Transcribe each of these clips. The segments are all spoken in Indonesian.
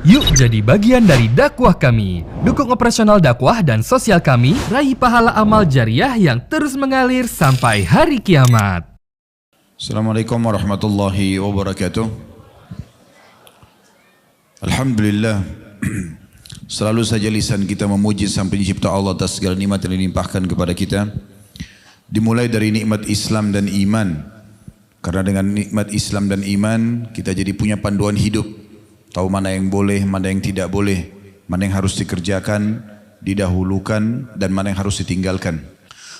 Yuk jadi bagian dari dakwah kami. Dukung operasional dakwah dan sosial kami, raih pahala amal jariah yang terus mengalir sampai hari kiamat. Assalamualaikum warahmatullahi wabarakatuh. Alhamdulillah, selalu saja lisan kita memuji Sang Pencipta Allah atas segala nikmat yang dilimpahkan kepada kita. Dimulai dari nikmat Islam dan iman. Karena dengan nikmat Islam dan iman, kita jadi punya panduan hidup. Tahu mana yang boleh, mana yang tidak boleh, mana yang harus dikerjakan, didahulukan, dan mana yang harus ditinggalkan.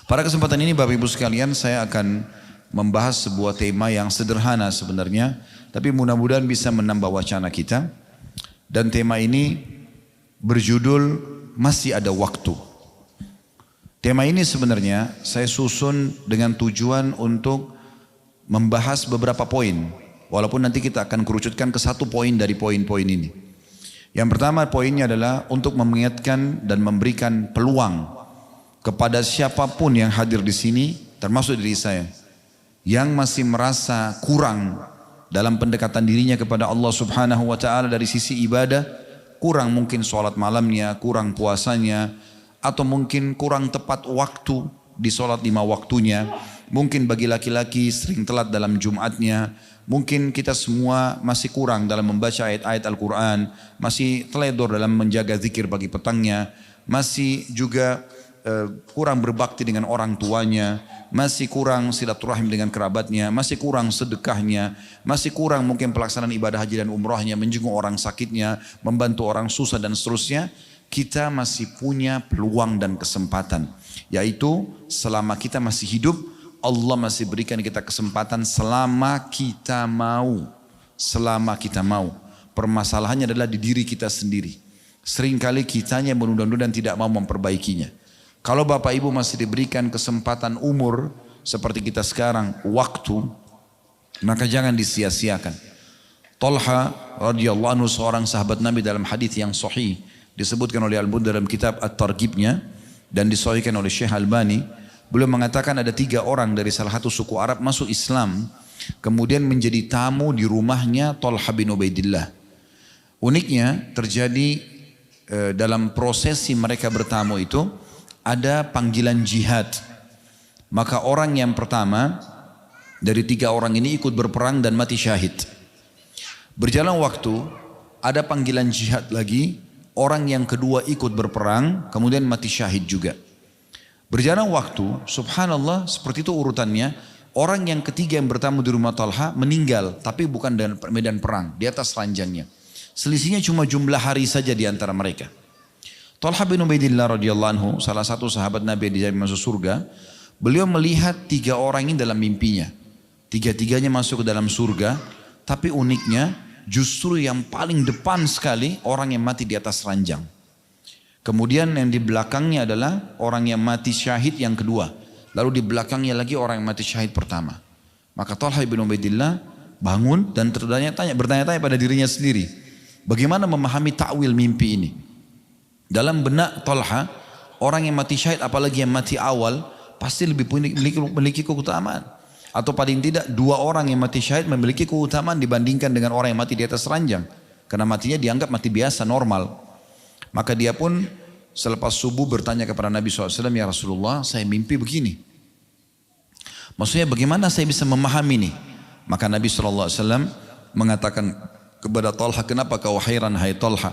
Pada kesempatan ini Bapak Ibu sekalian, saya akan membahas sebuah tema yang sederhana sebenarnya, tapi mudah-mudahan bisa menambah wacana kita. Dan tema ini berjudul Masih Ada Waktu. Tema ini sebenarnya saya susun dengan tujuan untuk membahas beberapa poin. Walaupun nanti kita akan kerucutkan ke satu poin dari poin-poin ini. Yang pertama poinnya adalah untuk mengingatkan dan memberikan peluang kepada siapapun yang hadir di sini, termasuk diri saya, yang masih merasa kurang dalam pendekatan dirinya kepada Allah Subhanahu wa Ta'ala dari sisi ibadah, kurang mungkin sholat malamnya, kurang puasanya, atau mungkin kurang tepat waktu di sholat 5 waktunya. Mungkin bagi laki-laki sering telat dalam Jumatnya. Mungkin kita semua masih kurang dalam membaca ayat-ayat Al-Quran. Masih teledor dalam menjaga zikir pagi petangnya. Masih juga kurang berbakti dengan orang tuanya. Masih kurang silaturahim dengan kerabatnya. Masih kurang sedekahnya. Masih kurang mungkin pelaksanaan ibadah haji dan umrahnya. Menjenguk orang sakitnya. Membantu orang susah dan seterusnya. Kita masih punya peluang dan kesempatan. Yaitu selama kita masih hidup, Allah masih berikan kita kesempatan selama kita mau. Selama kita mau. Permasalahannya adalah di diri kita sendiri. Seringkali kitanya menunda-nunda dan tidak mau memperbaikinya. Kalau Bapak Ibu masih diberikan kesempatan umur seperti kita sekarang, waktu, maka jangan disia-siakan. Talha radhiyallahu anhu seorang sahabat Nabi dalam hadis yang sahih disebutkan oleh Al-Bukhari dalam kitab At-Targhibnya dan disahihkan oleh Syekh Albani. Beliau mengatakan ada 3 orang dari salah satu suku Arab masuk Islam. Kemudian menjadi tamu di rumahnya Talha bin Ubaidillah. Uniknya terjadi dalam prosesi mereka bertamu itu ada panggilan jihad. Maka orang yang pertama dari 3 orang ini ikut berperang dan mati syahid. Berjalan waktu ada panggilan jihad lagi. Orang yang kedua ikut berperang kemudian mati syahid juga. Berjalan waktu, subhanallah seperti itu urutannya. Orang yang ketiga yang bertamu di rumah Talha meninggal, tapi bukan dalam medan perang, di atas ranjangnya. Selisihnya cuma jumlah hari saja di antara mereka. Talha bin Ubaidillah radhiyallahu anhu, salah satu sahabat Nabi yang dijamin masuk surga, beliau melihat 3 orang ini dalam mimpinya. 3-tiganya masuk ke dalam surga, tapi uniknya justru yang paling depan sekali orang yang mati di atas ranjang. Kemudian yang di belakangnya adalah orang yang mati syahid yang kedua. Lalu di belakangnya lagi orang yang mati syahid pertama. Maka Talha bin Ubaidillah bangun dan bertanya-tanya pada dirinya sendiri. Bagaimana memahami ta'wil mimpi ini? Dalam benak Talha, orang yang mati syahid apalagi yang mati awal pasti lebih memiliki keutamaan. Atau paling tidak 2 orang yang mati syahid memiliki keutamaan dibandingkan dengan orang yang mati di atas ranjang. Karena matinya dianggap mati biasa, normal. Maka dia pun selepas subuh bertanya kepada Nabi SAW, ya Rasulullah saya mimpi begini. Maksudnya bagaimana saya bisa memahami ini? Maka Nabi SAW mengatakan kepada Talha, kenapa kau heran hai Talha?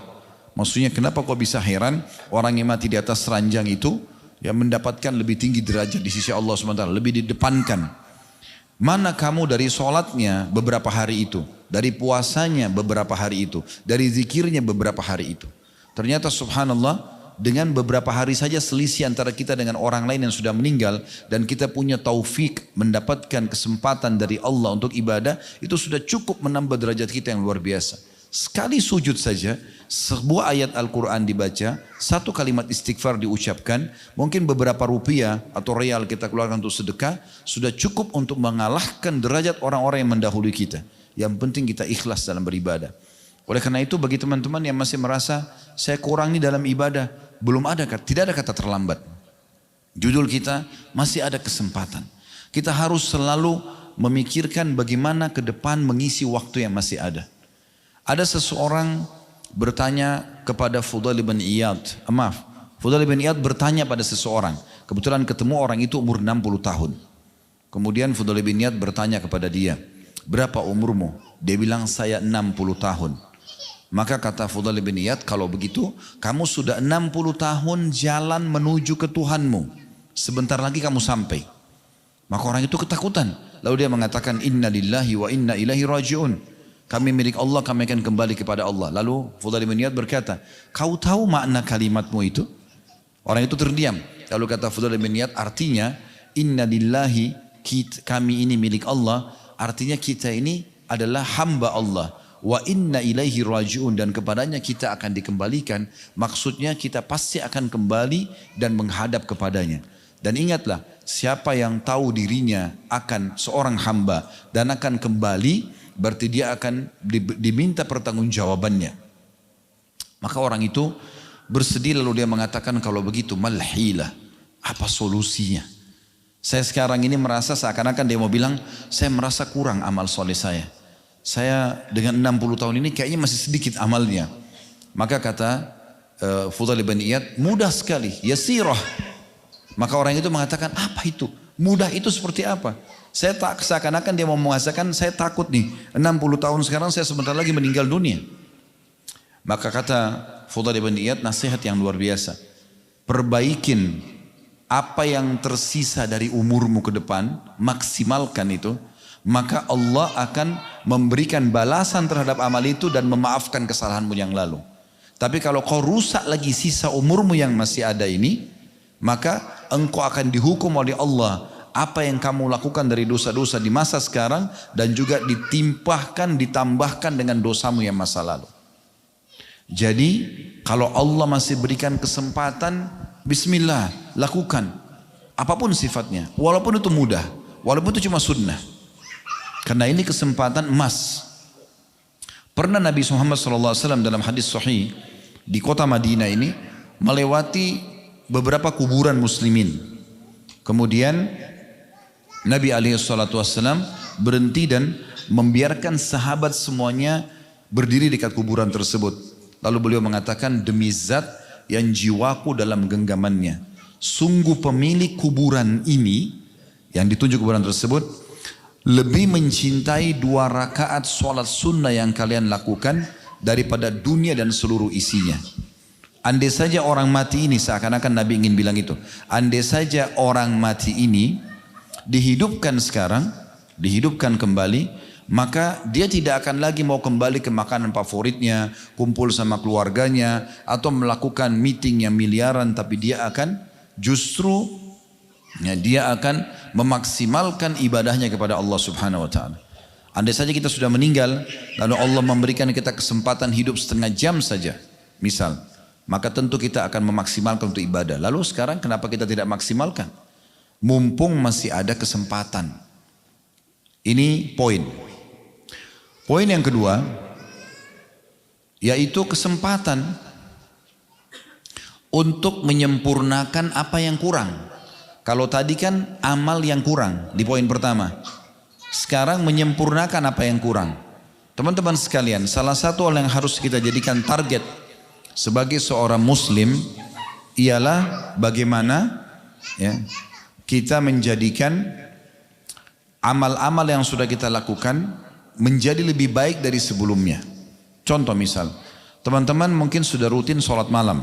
Maksudnya kenapa kau bisa heran orang yang mati di atas ranjang itu yang mendapatkan lebih tinggi derajat di sisi Allah SWT, lebih didepankan. Mana kamu dari sholatnya beberapa hari itu, dari puasanya beberapa hari itu, dari zikirnya beberapa hari itu. Ternyata subhanallah dengan beberapa hari saja selisih antara kita dengan orang lain yang sudah meninggal dan kita punya taufik mendapatkan kesempatan dari Allah untuk ibadah, itu sudah cukup menambah derajat kita yang luar biasa. Sekali sujud saja, sebuah ayat Al-Quran dibaca, 1 kalimat istighfar diucapkan, mungkin beberapa rupiah atau real kita keluarkan untuk sedekah, sudah cukup untuk mengalahkan derajat orang-orang yang mendahului kita. Yang penting kita ikhlas dalam beribadah. Oleh karena itu bagi teman-teman yang masih merasa saya kurang nih dalam ibadah, tidak ada kata terlambat. Judul kita masih ada kesempatan. Kita harus selalu memikirkan bagaimana ke depan mengisi waktu yang masih ada. Ada seseorang bertanya kepada Fudail bin Iyad. Fudail bin Iyad bertanya pada seseorang. Kebetulan ketemu orang itu umur 60 tahun. Kemudian Fudail bin Iyad bertanya kepada dia, berapa umurmu? Dia bilang, saya 60 tahun. Maka kata Fudail bin Iyad, kalau begitu kamu sudah 60 tahun jalan menuju ke Tuhanmu. Sebentar lagi kamu sampai. Maka orang itu ketakutan. Lalu dia mengatakan, inna lillahi wa inna ilaihi raji'un. Kami milik Allah, kami akan kembali kepada Allah. Lalu Fudail bin Iyad berkata, kau tahu makna kalimatmu itu? Orang itu terdiam. Lalu kata Fudail bin Iyad, artinya inna lillahi, kami ini milik Allah, artinya kita ini adalah hamba Allah. Wa inna ilaihi raji'un, dan kepadanya kita akan dikembalikan. Maksudnya kita pasti akan kembali dan menghadap kepadanya. Dan ingatlah, siapa yang tahu dirinya akan seorang hamba dan akan kembali, berarti dia akan diminta pertanggungjawabannya. Maka orang itu bersedih, lalu dia mengatakan, kalau begitu malhilah, apa solusinya? Saya sekarang ini merasa seakan-akan dia mau bilang, saya merasa kurang amal soleh saya. Saya dengan 60 tahun ini kayaknya masih sedikit amalnya. Maka kata Fudail bin Iyad, mudah sekali, yasirah. Maka orang itu mengatakan, apa itu? Mudah itu seperti apa? Saya tak seakan-akan dia mau mengatakan, saya takut nih, 60 tahun sekarang saya sebentar lagi meninggal dunia. Maka kata Fudail bin Iyad nasihat yang luar biasa. Perbaikin apa yang tersisa dari umurmu ke depan, maksimalkan itu, maka Allah akan memberikan balasan terhadap amal itu dan memaafkan kesalahanmu yang lalu. Tapi kalau kau rusak lagi sisa umurmu yang masih ada ini, maka engkau akan dihukum oleh Allah apa yang kamu lakukan dari dosa-dosa di masa sekarang, dan juga ditambahkan dengan dosamu yang masa lalu. Jadi kalau Allah masih berikan kesempatan, bismillah, lakukan apapun sifatnya, walaupun itu mudah, walaupun itu cuma sunnah, karena ini kesempatan emas. Pernah Nabi Muhammad SAW dalam hadis sahih di kota Madinah ini melewati beberapa kuburan muslimin. Kemudian Nabi SAW berhenti dan membiarkan sahabat semuanya berdiri dekat kuburan tersebut. Lalu beliau mengatakan, demi zat yang jiwaku dalam genggamannya, sungguh pemilik kuburan ini, yang ditunjuk kuburan tersebut, lebih mencintai 2 rakaat sholat sunnah yang kalian lakukan daripada dunia dan seluruh isinya. Andai saja orang mati ini, seakan-akan Nabi ingin bilang itu, andai saja orang mati ini dihidupkan sekarang, dihidupkan kembali, maka dia tidak akan lagi mau kembali ke makanan favoritnya, kumpul sama keluarganya, atau melakukan meeting yang miliaran, tapi dia akan justru dia akan memaksimalkan ibadahnya kepada Allah Subhanahu wa taala. Andai saja kita sudah meninggal, lalu Allah memberikan kita kesempatan hidup setengah jam saja, misal, maka tentu kita akan memaksimalkan untuk ibadah. Lalu sekarang kenapa kita tidak maksimalkan? Mumpung masih ada kesempatan. Ini poin. Poin yang kedua, yaitu kesempatan untuk menyempurnakan apa yang kurang. Kalau tadi kan amal yang kurang di poin pertama. Sekarang menyempurnakan apa yang kurang. Teman-teman sekalian, salah satu hal yang harus kita jadikan target sebagai seorang muslim ialah bagaimana ya, kita menjadikan amal-amal yang sudah kita lakukan menjadi lebih baik dari sebelumnya. Contoh misal, teman-teman mungkin sudah rutin sholat malam,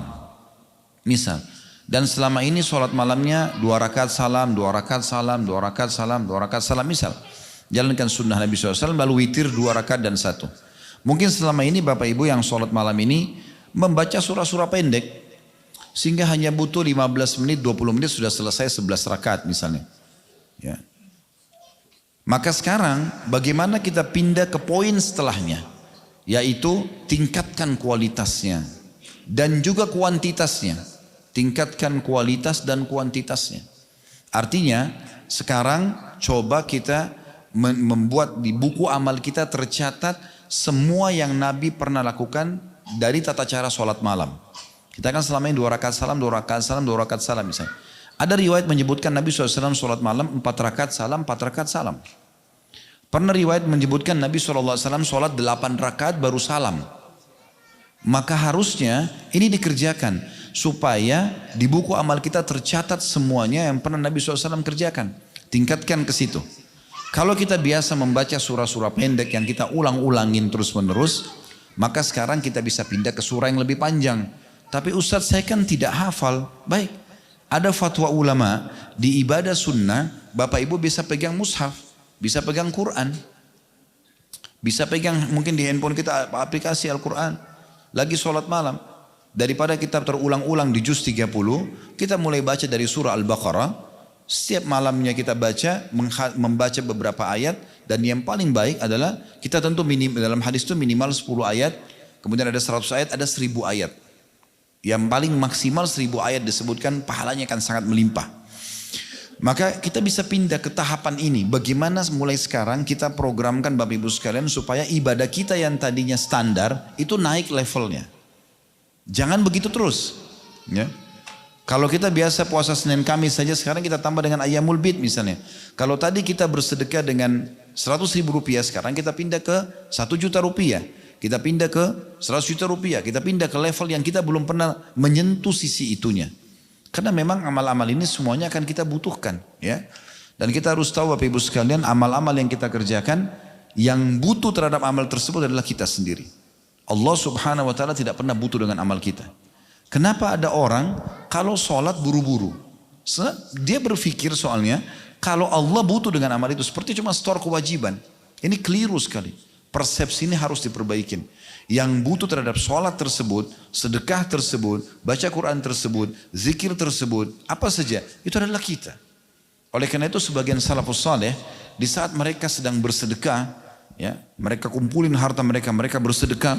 misal, dan selama ini sholat malamnya 2 rakaat salam, 2 rakaat salam, 2 rakaat salam, 2 rakaat salam, misal, jalankan sunnah Nabi SAW, lalu witir 2 rakaat dan 1. Mungkin selama ini Bapak Ibu yang sholat malam ini membaca surah-surah pendek, sehingga hanya butuh 15 menit, 20 menit sudah selesai 11 rakaat misalnya. Ya. Maka sekarang bagaimana kita pindah ke poin setelahnya, yaitu tingkatkan kualitasnya dan juga kuantitasnya. Tingkatkan kualitas dan kuantitasnya. Artinya sekarang coba kita membuat di buku amal kita tercatat semua yang Nabi pernah lakukan dari tata cara sholat malam. Kita kan selama ini 2 rakaat salam, 2 rakaat salam, 2 rakaat salam misalnya. Ada riwayat menyebutkan Nabi SAW sholat malam 4 rakaat salam, 4 rakaat salam. Pernah riwayat menyebutkan Nabi SAW sholat 8 rakaat baru salam. Maka harusnya ini dikerjakan supaya di buku amal kita tercatat semuanya yang pernah Nabi SAW kerjakan. Tingkatkan ke situ. Kalau kita biasa membaca surah-surah pendek yang kita ulang-ulangin terus-menerus, maka sekarang kita bisa pindah ke surah yang lebih panjang. Tapi Ustadz, saya kan tidak hafal. Baik, ada fatwa ulama di ibadah sunnah, Bapak Ibu bisa pegang mushaf, bisa pegang Quran, bisa pegang mungkin di handphone kita aplikasi Al-Quran. Lagi sholat malam, daripada kita terulang-ulang di juz 30, kita mulai baca dari surah Al-Baqarah. Setiap malamnya kita baca, membaca beberapa ayat, dan yang paling baik adalah kita tentu dalam hadis itu minimal 10 ayat, kemudian ada 100 ayat, ada 1000 ayat. Yang paling maksimal 1000 ayat disebutkan, pahalanya akan sangat melimpah. Maka kita bisa pindah ke tahapan ini. Bagaimana mulai sekarang kita programkan Bapak Ibu sekalian supaya ibadah kita yang tadinya standar itu naik levelnya. Jangan begitu terus. Ya. Kalau kita biasa puasa Senin Kamis saja, sekarang kita tambah dengan Ayyamul Bid misalnya. Kalau tadi kita bersedekah dengan 100.000 rupiah, sekarang kita pindah ke 1 juta rupiah. Kita pindah ke 100 juta rupiah. Kita pindah ke level yang kita belum pernah menyentuh sisi itunya. Karena memang amal-amal ini semuanya akan kita butuhkan, ya. Dan kita harus tahu Bapak Ibu sekalian, amal-amal yang kita kerjakan, yang butuh terhadap amal tersebut adalah kita sendiri. Allah Subhanahu wa taala tidak pernah butuh dengan amal kita. Kenapa ada orang kalau sholat buru-buru? Dia berpikir soalnya kalau Allah butuh dengan amal itu seperti cuma setor kewajiban. Ini keliru sekali. Persepsi ini harus diperbaikin. Yang butuh terhadap sholat tersebut, sedekah tersebut, baca Quran tersebut, zikir tersebut, apa saja, itu adalah kita. Oleh karena itu sebagian salafus saleh, di saat mereka sedang bersedekah, ya, mereka kumpulin harta mereka, mereka bersedekah.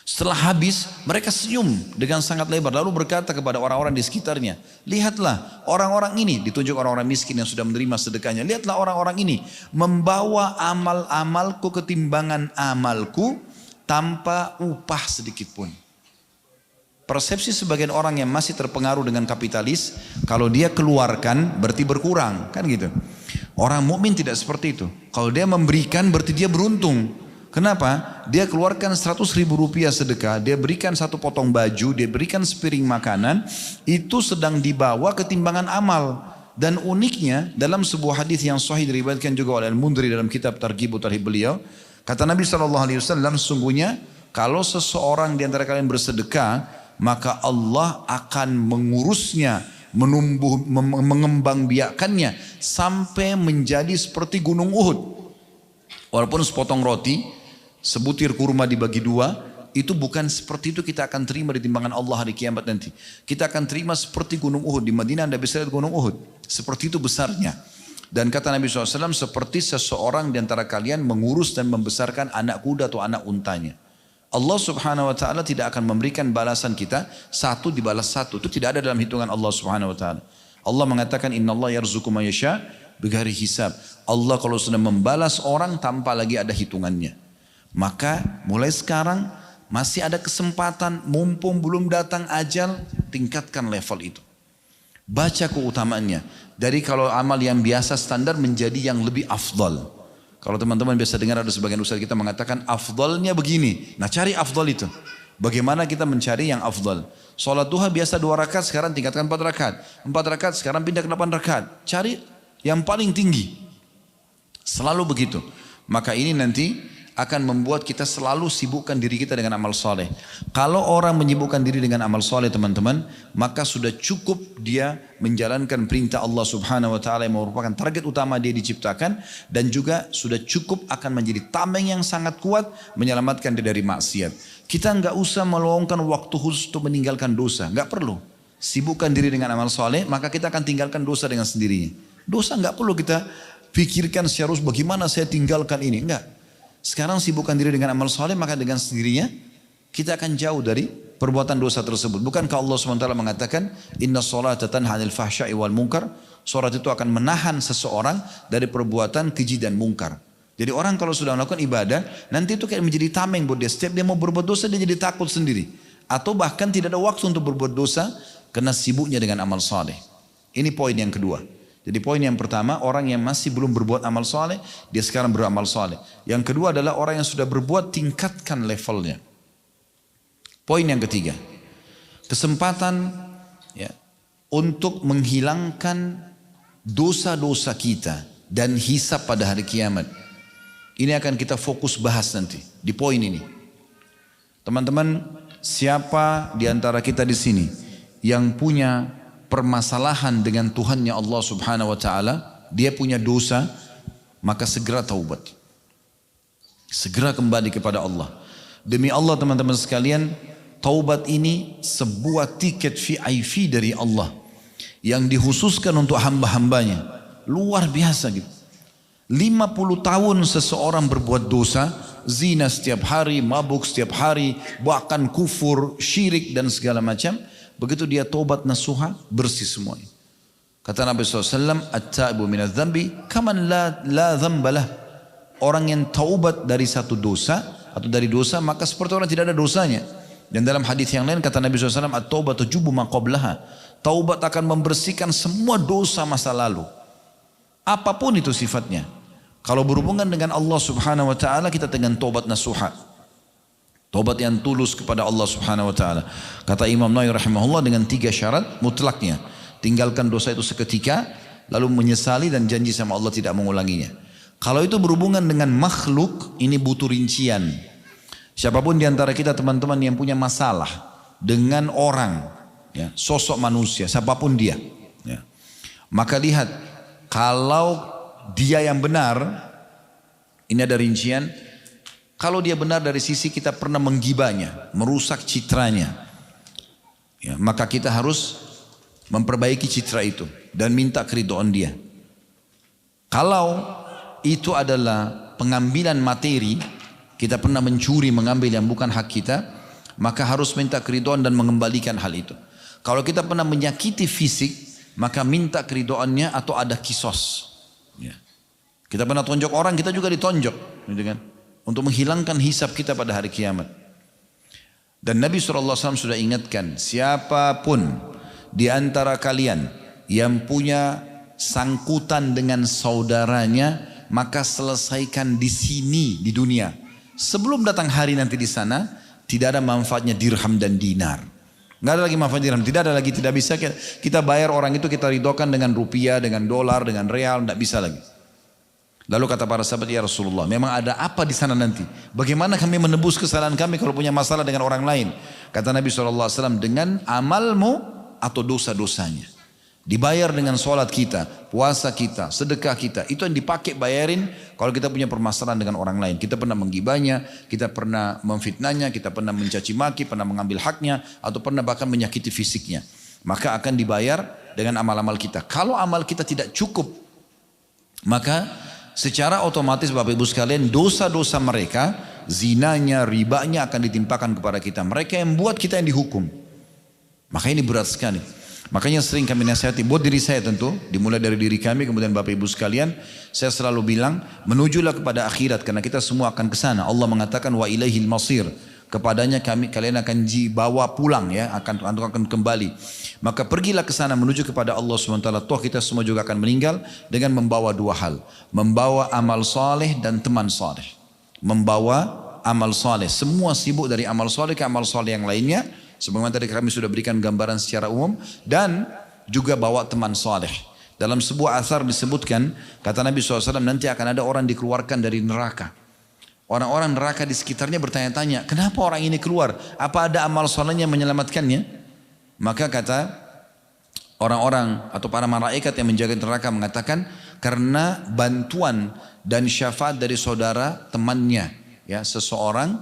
Setelah habis, mereka senyum dengan sangat lebar, lalu berkata kepada orang-orang di sekitarnya, lihatlah orang-orang ini, ditunjuk orang-orang miskin yang sudah menerima sedekahnya, lihatlah orang-orang ini membawa amal-amalku ketimbangan amalku, tanpa upah sedikit pun. Persepsi sebagian orang yang masih terpengaruh dengan kapitalis, kalau dia keluarkan berarti berkurang, kan gitu. Orang mukmin tidak seperti itu. Kalau dia memberikan berarti dia beruntung. Kenapa? Dia keluarkan 100.000 rupiah sedekah, dia berikan 1 potong baju, dia berikan sepiring makanan, itu sedang dibawa ketimbangan amal. Dan uniknya dalam sebuah hadis yang sahih diriwayatkan juga oleh Al-Mundhiri dalam kitab Targhib wa Tarhib beliau, kata Nabi SAW, sesungguhnya kalau seseorang di antara kalian bersedekah, maka Allah akan mengurusnya, mengembangbiakannya sampai menjadi seperti gunung Uhud. Walaupun sepotong roti, sebutir kurma dibagi 2, itu bukan seperti itu kita akan terima di timbangan Allah hari kiamat nanti. Kita akan terima seperti gunung Uhud. Di Madinah Anda bisa lihat gunung Uhud. Seperti itu besarnya. Dan kata Nabi SAW, seperti seseorang di antara kalian mengurus dan membesarkan anak kuda atau anak untanya. Allah Subhanahu wa taala tidak akan memberikan balasan kita 1 dibalas 1. Itu tidak ada dalam hitungan Allah Subhanahu wa taala. Allah mengatakan innallaha yarzuqu may yasha bighairi hisab. Allah kalau sudah membalas orang tanpa lagi ada hitungannya. Maka mulai sekarang masih ada kesempatan, mumpung belum datang ajal, tingkatkan level itu. Baca keutamaannya. Dari kalau amal yang biasa standar menjadi yang lebih afdal. Kalau teman-teman biasa dengar ada sebagian ustaz kita mengatakan afdalnya begini. Nah cari afdal itu. Bagaimana kita mencari yang afdal? Sholat duha biasa 2 rakaat, sekarang tingkatkan 4 rakaat. 4 rakaat, sekarang pindah ke 8 rakaat. Cari yang paling tinggi. Selalu begitu. Maka ini nanti akan membuat kita selalu sibukkan diri kita dengan amal soleh. Kalau orang menyibukkan diri dengan amal soleh teman-teman, maka sudah cukup dia menjalankan perintah Allah Subhanahu Wa Taala yang merupakan target utama dia diciptakan, dan juga sudah cukup akan menjadi tameng yang sangat kuat menyelamatkan dia dari maksiat. Kita nggak usah meluangkan waktu khusus untuk meninggalkan dosa, nggak perlu. Sibukkan diri dengan amal soleh, maka kita akan tinggalkan dosa dengan sendirinya. Dosa nggak perlu kita pikirkan secara khusus bagaimana saya tinggalkan ini, enggak. Sekarang sibukkan diri dengan amal soleh, maka dengan sendirinya kita akan jauh dari perbuatan dosa tersebut. Bukankah Allah SWT mengatakan inna sholata tanha 'anil fahsya'i wal munkar? Salat itu akan menahan seseorang dari perbuatan keji dan mungkar. Jadi orang kalau sudah melakukan ibadah, nanti itu kayak menjadi tameng buat dia. Setiap dia mau berbuat dosa, dia jadi takut sendiri. Atau bahkan tidak ada waktu untuk berbuat dosa karena sibuknya dengan amal soleh. Ini poin yang kedua. Jadi poin yang pertama, orang yang masih belum berbuat amal soleh, dia sekarang beramal soleh. Yang kedua adalah orang yang sudah berbuat, tingkatkan levelnya. Poin yang ketiga, kesempatan ya, untuk menghilangkan dosa-dosa kita dan hisab pada hari kiamat. Ini akan kita fokus bahas nanti di poin ini. Teman-teman, siapa di antara kita di sini yang punya permasalahan dengan Tuhannya Allah Subhanahu wa taala, dia punya dosa, maka segera taubat. Segera kembali kepada Allah. Demi Allah teman-teman sekalian, taubat ini sebuah tiket VIP dari Allah yang dikhususkan untuk hamba-hambanya. Luar biasa gitu. 50 tahun seseorang berbuat dosa, zina setiap hari, mabuk setiap hari, bahkan kufur, syirik dan segala macam. Begitu dia taubat nasuha, bersih semuanya. Kata Nabi SAW, at-taibu minadz dzambi kaman la dzambalah. Orang yang taubat dari satu dosa atau dari dosa, maka seperti orang tidak ada dosanya. Dan dalam hadis yang lain kata Nabi SAW, at-taubatu tujubu ma qablaha. Taubat akan membersihkan semua dosa masa lalu. Apapun itu sifatnya. Kalau berhubungan dengan Allah Subhanahu wa taala, kita dengan taubat nasuha. Taubat yang tulus kepada Allah Subhanahu wa taala. Kata Imam Nawawi rahimahullah, dengan 3 syarat mutlaknya. Tinggalkan dosa itu seketika, lalu menyesali dan janji sama Allah tidak mengulanginya. Kalau itu berhubungan dengan makhluk, ini butuh rincian. Siapapun di antara kita teman-teman yang punya masalah dengan orang, ya, sosok manusia, siapapun dia, ya, maka lihat, kalau dia yang benar, ini ada rincian. Kalau dia benar dari sisi kita pernah menggibahnya, merusak citranya, ya, maka kita harus memperbaiki citra itu dan minta keridhaan dia. Kalau itu adalah pengambilan materi, kita pernah mencuri, mengambil yang bukan hak kita, maka harus minta keridhaan dan mengembalikan hal itu. Kalau kita pernah menyakiti fisik, maka minta keridhaannya atau ada kisos. Ya. Kita pernah tonjok orang, kita juga ditonjok, gitu kan? Untuk menghilangkan hisab kita pada hari kiamat. Dan Nabi SAW sudah ingatkan, siapapun di antara kalian yang punya sangkutan dengan saudaranya, maka selesaikan di sini di dunia. Sebelum datang hari nanti di sana, tidak ada manfaatnya dirham dan dinar. Nggak ada lagi manfaat dirham, tidak ada lagi, tidak bisa kita bayar orang itu, kita ridhokan dengan rupiah, dengan dolar, dengan real, tidak bisa lagi. Lalu kata para sahabat, ya Rasulullah, memang ada apa di sana nanti? Bagaimana kami menebus kesalahan kami kalau punya masalah dengan orang lain? Kata Nabi SAW, dengan amalmu atau dosa-dosanya. Dibayar dengan sholat kita, puasa kita, sedekah kita. Itu yang dipakai bayarin kalau kita punya permasalahan dengan orang lain. Kita pernah menggibahnya, kita pernah memfitnahnya, kita pernah mencaci maki, pernah mengambil haknya, atau pernah bahkan menyakiti fisiknya. Maka akan dibayar dengan amal-amal kita. Kalau amal kita tidak cukup, maka secara otomatis Bapak Ibu sekalian, dosa-dosa mereka, zinanya, ribanya akan ditimpakan kepada kita. Mereka yang buat, kita yang dihukum. Maka ini berat sekali. Makanya sering kami nasihati, buat diri saya tentu, dimulai dari diri kami, kemudian Bapak Ibu sekalian, saya selalu bilang, menujulah kepada akhirat, karena kita semua akan ke sana. Allah mengatakan, wa ilaihil masir, kepadanya kalian akan dibawa pulang, ya, akan kembali. Maka pergilah ke sana menuju kepada Allah SWT. Toh kita semua juga akan meninggal dengan membawa 2 hal, membawa amal saleh dan teman saleh. Membawa amal saleh, semua sibuk dari amal saleh ke amal saleh yang lainnya. Sebagaimana tadi kami sudah berikan gambaran secara umum, dan juga bawa teman saleh. Dalam sebuah asar disebutkan, kata Nabi SAW, nanti akan ada orang dikeluarkan dari neraka. Orang-orang neraka di sekitarnya bertanya-tanya, kenapa orang ini keluar? Apa ada amal salehnya yang menyelamatkannya? Maka kata orang-orang atau para malaikat yang menjaga neraka mengatakan, karena bantuan dan syafaat dari saudara temannya, ya, seseorang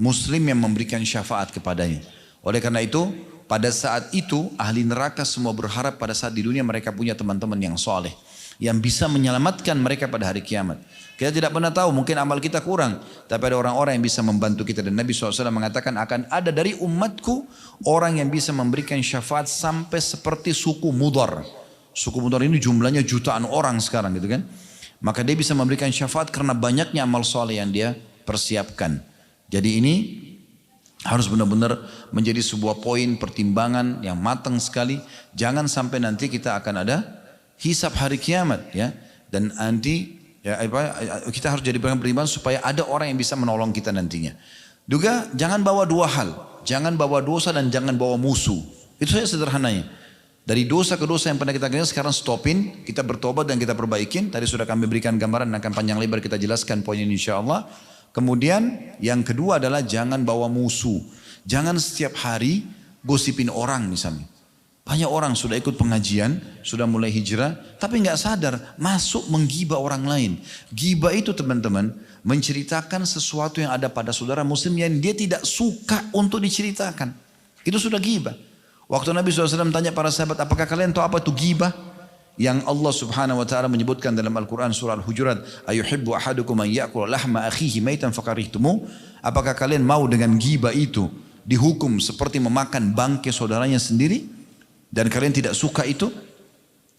muslim yang memberikan syafaat kepadanya. Oleh karena itu, pada saat itu ahli neraka semua berharap pada saat di dunia mereka punya teman-teman yang soleh, yang bisa menyelamatkan mereka pada hari kiamat. Kita tidak pernah tahu, mungkin amal kita kurang, tapi ada orang-orang yang bisa membantu kita. Dan Nabi SAW mengatakan, akan ada dari umatku orang yang bisa memberikan syafaat sampai seperti suku Mudhar. Suku Mudhar ini jumlahnya jutaan orang sekarang, gitu kan. Maka dia bisa memberikan syafaat karena banyaknya amal soleh yang dia persiapkan. Jadi ini harus benar-benar menjadi sebuah poin pertimbangan yang matang sekali. Jangan sampai nanti kita akan ada hisab hari kiamat, ya. Dan nanti, ya, kita harus jadi pertimbangan supaya ada orang yang bisa menolong kita nantinya. Juga jangan bawa dua hal. Jangan bawa dosa dan jangan bawa musuh. Itu saja sederhananya. Dari dosa ke dosa yang pernah kita kerjakan sekarang stopin. Kita bertobat dan kita perbaikin. Tadi sudah kami berikan gambaran dan akan panjang lebar kita jelaskan poin ini insya Allah. Kemudian yang kedua adalah jangan bawa musuh. Jangan setiap hari gosipin orang misalnya. Banyak orang sudah ikut pengajian, sudah mulai hijrah, tapi nggak sadar masuk menggibah orang lain. Gibah itu teman-teman menceritakan sesuatu yang ada pada saudara muslim yang dia tidak suka untuk diceritakan. Itu sudah gibah. Waktu Nabi SAW tanya para sahabat, apakah kalian tahu apa itu gibah? Yang Allah Subhanahu Wa Taala menyebutkan dalam Al-Quran surah Al-Hujurat, ayuhibbu ahadukum an ya'kula lahma akhihi maitan fakarihtumu. Apakah kalian mau dengan gibah itu dihukum seperti memakan bangkai saudaranya sendiri? Dan kalian tidak suka itu?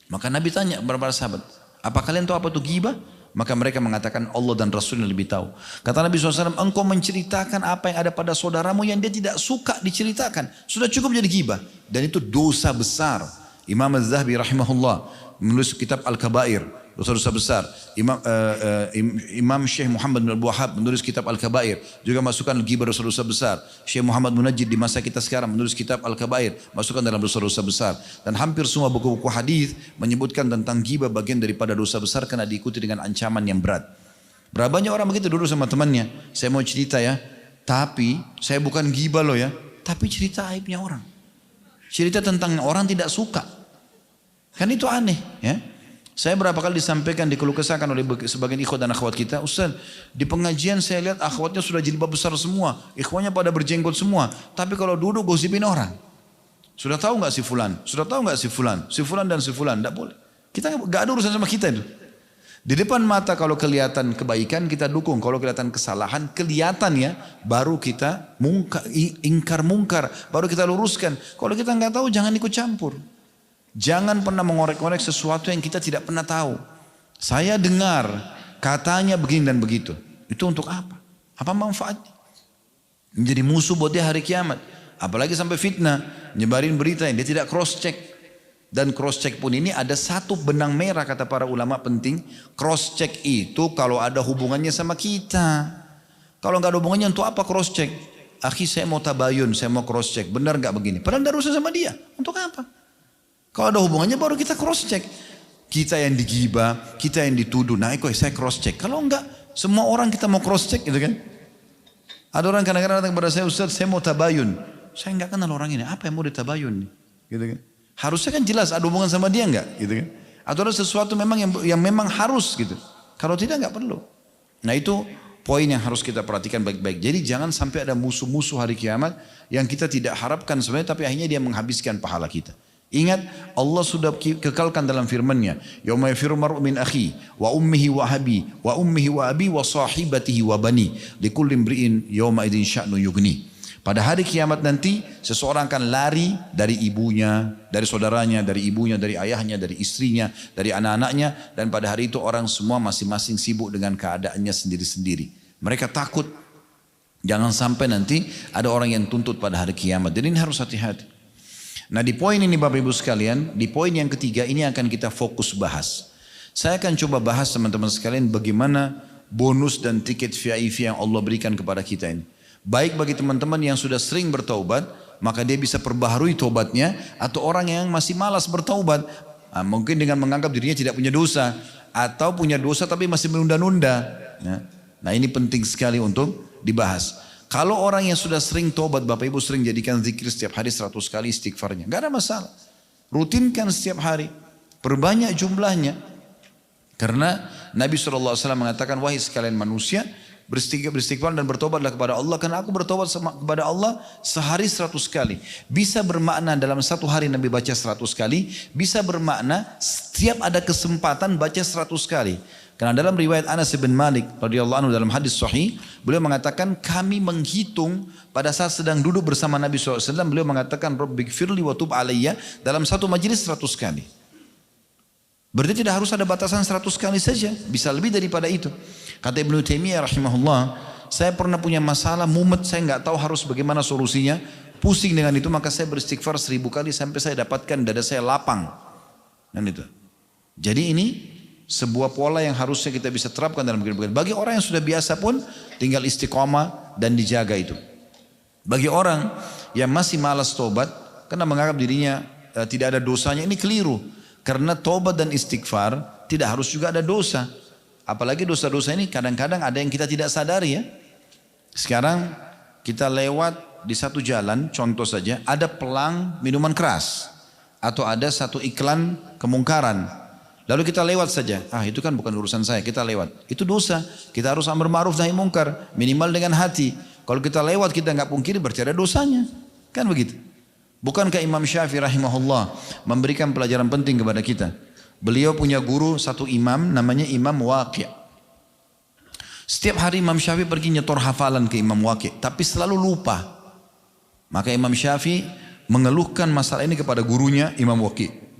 Maka Nabi tanya kepada sahabat, apa kalian tahu apa itu ghibah? Maka mereka mengatakan Allah dan Rasulnya lebih tahu. Kata Nabi SAW, engkau menceritakan apa yang ada pada saudaramu yang dia tidak suka diceritakan. Sudah cukup jadi ghibah. Dan itu dosa besar. Imam Az-Zahabi rahimahullah menulis kitab Al-Kabair, dosa-dosa besar. Imam Syekh Muhammad bin Al-Wahhab menulis kitab Al-Kabair, juga masukkan ghibah dosa-dosa besar. Syekh Muhammad Munajjid di masa kita sekarang menulis kitab Al-Kabair, masukkan dalam dosa-dosa besar. Dan hampir semua buku-buku hadis menyebutkan tentang ghibah bagian daripada dosa besar karena diikuti dengan ancaman yang berat. Berapa banyak orang begitu dulu sama temannya, saya mau cerita ya, tapi saya bukan ghibah loh ya, tapi cerita aibnya orang. Cerita tentang orang tidak suka. Kan itu aneh ya. Saya berapa kali disampaikan, dikeluh kesahkan oleh sebagian ikhwat dan akhwat kita, Ustaz, di pengajian saya lihat akhwatnya sudah jilbab besar semua, ikhwanya pada berjenggot semua, tapi kalau duduk gosipin orang. Sudah tahu nggak si fulan? Sudah tahu nggak si fulan? Si fulan dan si fulan, tidak boleh. Kita nggak ada urusan sama kita itu. Di depan mata kalau kelihatan kebaikan kita dukung, kalau kelihatan kesalahan kelihatan ya, baru kita ingkar mungkar, baru kita luruskan. Kalau kita nggak tahu jangan ikut campur. Jangan pernah mengorek-orek sesuatu yang kita tidak pernah tahu. Saya dengar katanya begini dan begitu. Itu untuk apa? Apa manfaatnya? Menjadi musuh buat dia hari kiamat. Apalagi sampai fitnah, nyebarin berita yang dia tidak cross check. Dan cross check pun ini ada satu benang merah kata para ulama penting. Cross check itu kalau ada hubungannya sama kita. Kalau nggak ada hubungannya untuk apa cross check? Akhi saya mau tabayun, saya mau cross check. Benar nggak begini? Padahal nggak urusan sama dia. Untuk apa? Kalau ada hubungannya baru kita cross check. Kita yang digibah, kita yang dituduh. Nah saya cross check. Kalau enggak, semua orang kita mau cross check gitu kan. Ada orang kadang-kadang datang kepada saya, Ustaz saya mau tabayun. Saya enggak kenal orang ini, apa yang mau ditabayun? Gitu kan. Harusnya kan jelas ada hubungan sama dia enggak? Gitu kan. Atau ada sesuatu memang yang memang harus gitu. Kalau tidak enggak perlu. Nah itu poin yang harus kita perhatikan baik-baik. Jadi jangan sampai ada musuh-musuh hari kiamat yang kita tidak harapkan sebenarnya, tapi akhirnya dia menghabiskan pahala kita. Ingat Allah sudah kekalkan dalam firman-Nya, yauma yafirru mar'u min akhi wa ummihi wa abi wa ummihi wa abi wa sahibatihi wa bani likulli imri'in yauma idzin sya'nu yughni. Pada hari kiamat nanti seseorang akan lari dari ibunya, dari saudaranya, dari ibunya, dari ayahnya, dari istrinya, dari anak-anaknya, dan pada hari itu orang semua masing-masing sibuk dengan keadaannya sendiri-sendiri. Mereka takut jangan sampai nanti ada orang yang tuntut pada hari kiamat. Jadi ini harus hati-hati. Nah di poin ini Bapak Ibu sekalian, di poin yang ketiga ini akan kita fokus bahas. Saya akan coba bahas teman-teman sekalian bagaimana bonus dan tiket VIP yang Allah berikan kepada kita ini. Baik bagi teman-teman yang sudah sering bertaubat, maka dia bisa perbaharui taubatnya, atau orang yang masih malas bertaubat, mungkin dengan menganggap dirinya tidak punya dosa, atau punya dosa tapi masih menunda-nunda. Nah ini penting sekali untuk dibahas. Kalau orang yang sudah sering tobat, Bapak Ibu sering jadikan zikir setiap hari 100 kali istighfarnya. Gak ada masalah. Rutinkan setiap hari. Perbanyak jumlahnya. Karena Nabi SAW mengatakan, wahai sekalian manusia, beristighfar dan bertobatlah kepada Allah. Karena aku bertobat kepada Allah sehari 100 kali. Bisa bermakna dalam satu hari Nabi baca 100 kali. Bisa bermakna setiap ada kesempatan baca 100 kali. Karena dalam riwayat Anas bin Malik radhiyallahu anhu dalam hadis sahih, beliau mengatakan kami menghitung pada saat sedang duduk bersama Nabi SAW, beliau mengatakan Rabbighfirli wa tub alayya dalam satu majelis 100 kali. Berarti tidak harus ada batasan 100 kali saja, bisa lebih daripada itu. Kata Ibnu Taimiyah rahimahullah, saya pernah punya masalah mumet, saya nggak tahu harus bagaimana solusinya, pusing dengan itu, maka saya beristighfar 1000 kali sampai saya dapatkan dada saya lapang. Dan itu. Jadi ini sebuah pola yang harusnya kita bisa terapkan dalam kehidupan. Bagi orang yang sudah biasa pun tinggal istiqomah, dan dijaga itu. Bagi orang yang masih malas tobat karena menganggap dirinya tidak ada dosanya, ini keliru. Karena tobat dan istighfar tidak harus juga ada dosa. Apalagi dosa-dosa ini kadang-kadang ada yang kita tidak sadari ya. Sekarang kita lewat di satu jalan, contoh saja, ada pelang minuman keras atau ada satu iklan kemungkaran. Lalu kita lewat saja, itu kan bukan urusan saya, kita lewat. Itu dosa, kita harus amar ma'ruf nahi mungkar, minimal dengan hati. Kalau kita lewat kita nggak pungkiri berarti ada dosanya, kan begitu. Bukankah Imam Syafi'i rahimahullah memberikan pelajaran penting kepada kita? Beliau punya guru satu imam namanya Imam Waqi'. Setiap hari Imam Syafi'i pergi nyetor hafalan ke Imam Waqi', tapi selalu lupa. Maka Imam Syafi'i mengeluhkan masalah ini kepada gurunya Imam Waqi'.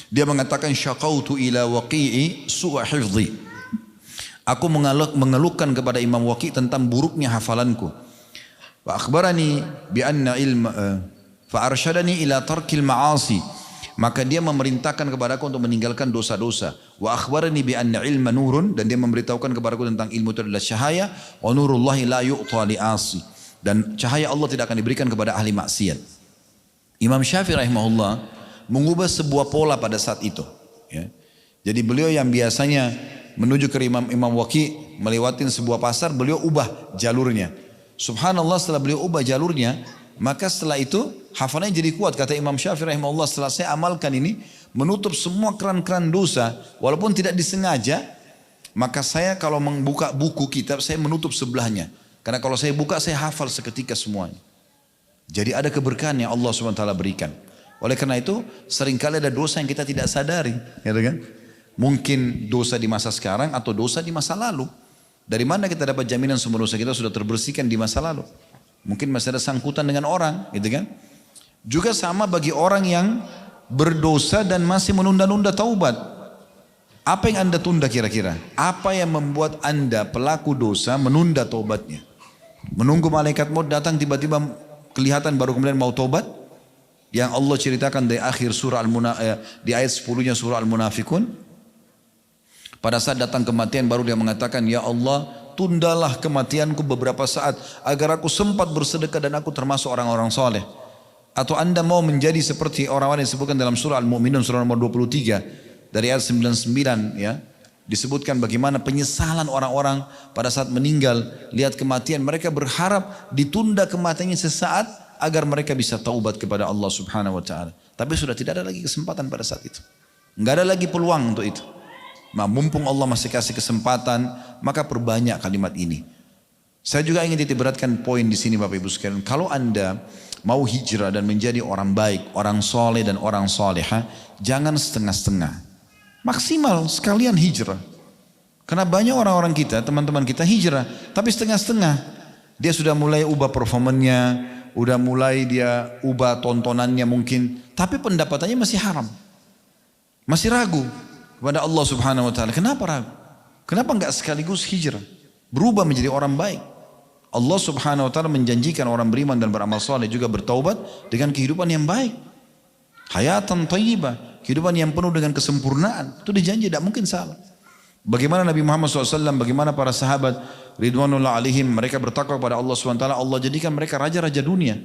Dia mengatakan syaqautu ila Waqi'i su'a hifdhi. Aku mengeluhkan kepada Imam Waqi' tentang buruknya hafalanku. Wa akhbarani bi anna ilma fa arsyadani ila tarkil ma'asi. Maka dia memerintahkan kepadaku untuk meninggalkan dosa-dosa. Wa akhbarani bi anna ilma nurun, dan dia memberitahukan kepadaku tentang ilmu itu adalah cahaya. Wa nurullahi la yu'ta li'asi, dan cahaya Allah tidak akan diberikan kepada ahli maksiat. Imam Syafi'i rahimahullah mengubah sebuah pola pada saat itu. Ya. Jadi beliau yang biasanya menuju ke Imam Waqi' melewatin sebuah pasar, beliau ubah jalurnya. Subhanallah, setelah beliau ubah jalurnya, maka setelah itu hafalannya jadi kuat. Kata Imam Syafi'i rahimahullah, setelah saya amalkan ini, menutup semua keran-keran dosa, walaupun tidak disengaja, maka saya kalau membuka buku kitab, saya menutup sebelahnya. Karena kalau saya buka, saya hafal seketika semuanya. Jadi ada keberkahan yang Allah SWT berikan. Oleh karena itu seringkali ada dosa yang kita tidak sadari, ya kan? Mungkin dosa di masa sekarang atau dosa di masa lalu. Dari mana kita dapat jaminan semua dosa kita sudah terbersihkan di masa lalu? Mungkin masih ada sangkutan dengan orang, gitu kan? Juga sama bagi orang yang berdosa dan masih menunda-nunda taubat. Apa yang Anda tunda kira-kira? Apa yang membuat Anda pelaku dosa menunda taubatnya? Menunggu malaikat maut datang tiba-tiba kelihatan baru kemudian mau taubat? Yang Allah ceritakan di akhir surah di ayat 10-nya surah Al-Munafikun. Pada saat datang kematian baru dia mengatakan, ya Allah, tundalah kematianku beberapa saat agar aku sempat bersedekah dan aku termasuk orang-orang soleh. Atau Anda mau menjadi seperti orang-orang yang disebutkan dalam surah Al-Mu'minun surah nomor 23 dari ayat 99 ya. Disebutkan bagaimana penyesalan orang-orang pada saat meninggal, lihat kematian, mereka berharap ditunda kematiannya sesaat agar mereka bisa taubat kepada Allah Subhanahu wa taala. Tapi sudah tidak ada lagi kesempatan pada saat itu. Enggak ada lagi peluang untuk itu. Mumpung Allah masih kasih kesempatan, maka perbanyak kalimat ini. Saya juga ingin titikberatkan poin di sini Bapak Ibu sekalian. Kalau Anda mau hijrah dan menjadi orang baik, orang soleh dan orang soleha, jangan setengah-setengah. Maksimal sekalian hijrah. Karena banyak orang-orang kita, teman-teman kita hijrah, tapi setengah-setengah. Dia sudah mulai ubah performanya, udah mulai dia ubah tontonannya mungkin, tapi pendapatannya masih haram, masih ragu kepada Allah Subhanahu Wa Taala. Kenapa ragu? Kenapa enggak sekaligus hijrah, berubah menjadi orang baik? Allah Subhanahu Wa Taala menjanjikan orang beriman dan beramal soleh juga bertaubat dengan kehidupan yang baik, hayatan thayyibah, kehidupan yang penuh dengan kesempurnaan. Itu dijanji, tidak mungkin salah. Bagaimana Nabi Muhammad SAW, bagaimana para sahabat ridwanullah alaihim, mereka bertakwa kepada Allah SWT, Allah jadikan mereka raja-raja dunia.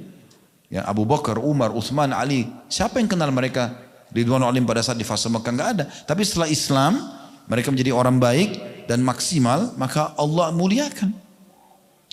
Ya, Abu Bakar, Umar, Uthman, Ali. Siapa yang kenal mereka ridwanullah alaihim pada saat di fase Mekah? Enggak ada. Tapi setelah Islam, mereka menjadi orang baik dan maksimal, maka Allah muliakan.